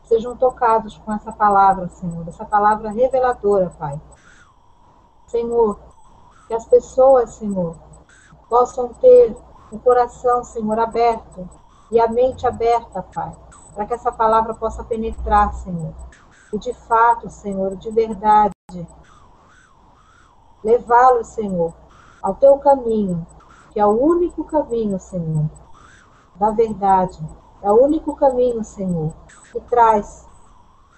sejam tocados com essa palavra, Senhor, essa palavra reveladora, Pai. Senhor, que as pessoas, Senhor, possam ter o coração, Senhor, aberto e a mente aberta, Pai, para que essa palavra possa penetrar, Senhor. E de fato, Senhor, de verdade, levá-los, Senhor, ao Teu caminho, que é o único caminho, Senhor, da verdade. É o único caminho, Senhor, que traz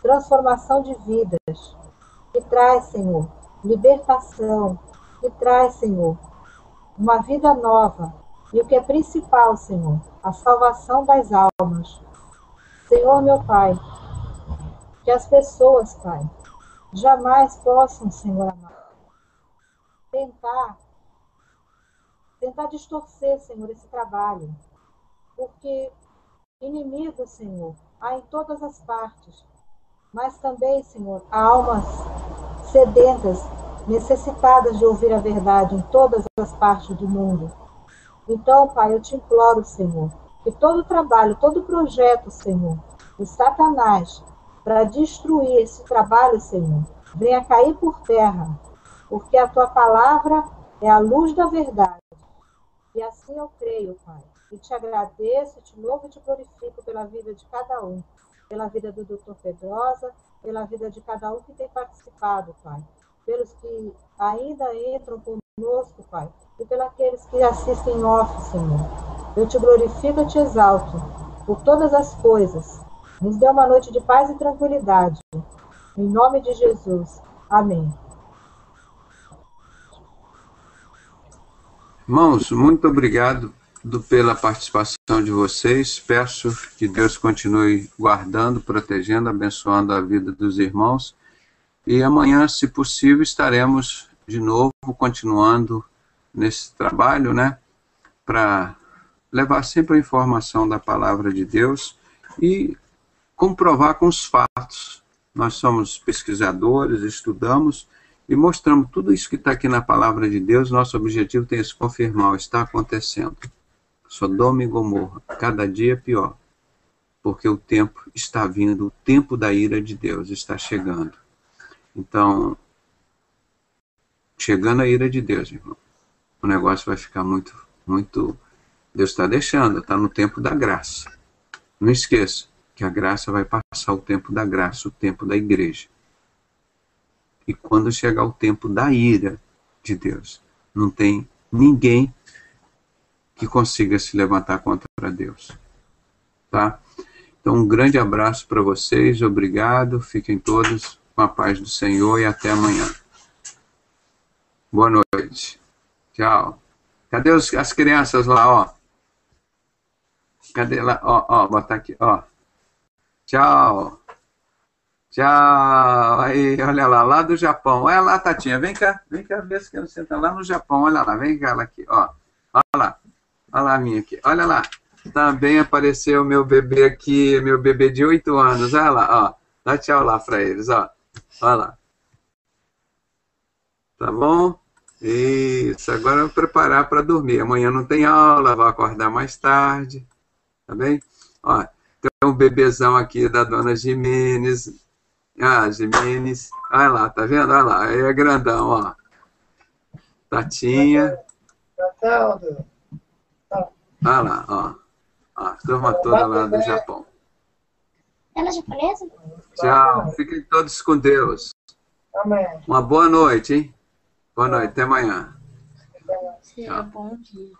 transformação de vidas, que traz, Senhor, libertação, que traz, Senhor, uma vida nova. E o que é principal, Senhor, a salvação das almas. Senhor, meu Pai, que as pessoas, Pai, jamais possam, Senhor amado, tentar distorcer, Senhor, esse trabalho. Porque inimigo, Senhor, há em todas as partes. Mas também, Senhor, há almas sedentas, necessitadas de ouvir a verdade em todas as partes do mundo. Então, Pai, eu te imploro, Senhor, que todo trabalho, todo projeto, Senhor, de Satanás, para destruir esse trabalho, Senhor, venha cair por terra, porque a Tua palavra é a luz da verdade. E assim eu creio, Pai, e te agradeço, te louvo e te glorifico pela vida de cada um, pela vida do Dr. Pedrosa, pela vida de cada um que tem participado, Pai, pelos que ainda entram conosco, Pai, e pelos que assistem off, Senhor. Eu te glorifico e te exalto por todas as coisas. Nos dê uma noite de paz e tranquilidade. Em nome de Jesus. Amém. Irmãos, muito obrigado pela participação de vocês. Peço que Deus continue guardando, protegendo, abençoando a vida dos irmãos. E amanhã, se possível, estaremos de novo continuando nesse trabalho, né? Para levar sempre a informação da palavra de Deus e comprovar com os fatos. Nós somos pesquisadores, estudamos e mostramos tudo isso que está aqui na palavra de Deus. Nosso objetivo tem esse confirmar, está acontecendo. Sodoma e Gomorra, cada dia pior, porque o tempo está vindo, o tempo da ira de Deus está chegando. Então, chegando a ira de Deus, irmão, o negócio vai ficar muito, Deus está deixando, está no tempo da graça. Não esqueça que a graça vai passar o tempo da graça, o tempo da igreja. E quando chegar o tempo da ira de Deus, não tem ninguém que consiga se levantar contra Deus. Tá? Então, um grande abraço para vocês, obrigado, fiquem todos com a paz do Senhor e até amanhã. Boa noite. Tchau. Cadê as crianças lá, ó? Cadê lá? Ó, botar aqui, ó. Tchau. Tchau. Aí, olha lá do Japão. Olha lá, Tatinha, vem cá ver se você está lá no Japão. Olha lá, vem cá ela aqui, ó. Olha lá a minha aqui. Olha lá. Também apareceu meu bebê aqui, meu bebê de 8 anos. Olha lá, ó. Dá tchau lá para eles, ó. Olha lá. Tá bom? Isso, agora eu vou preparar para dormir. Amanhã não tem aula, vou acordar mais tarde. Tá bem? Ó, tem um bebezão aqui da dona Jimenez. Ah, Jimenez. Olha lá, tá vendo? Olha lá, aí é grandão, ó. Tatinha. Olha lá, ó. turma toda lá do Japão. Ela é japonesa? Tchau, fiquem todos com Deus. Amém. Uma boa noite, hein? Boa noite, até amanhã. Bom dia.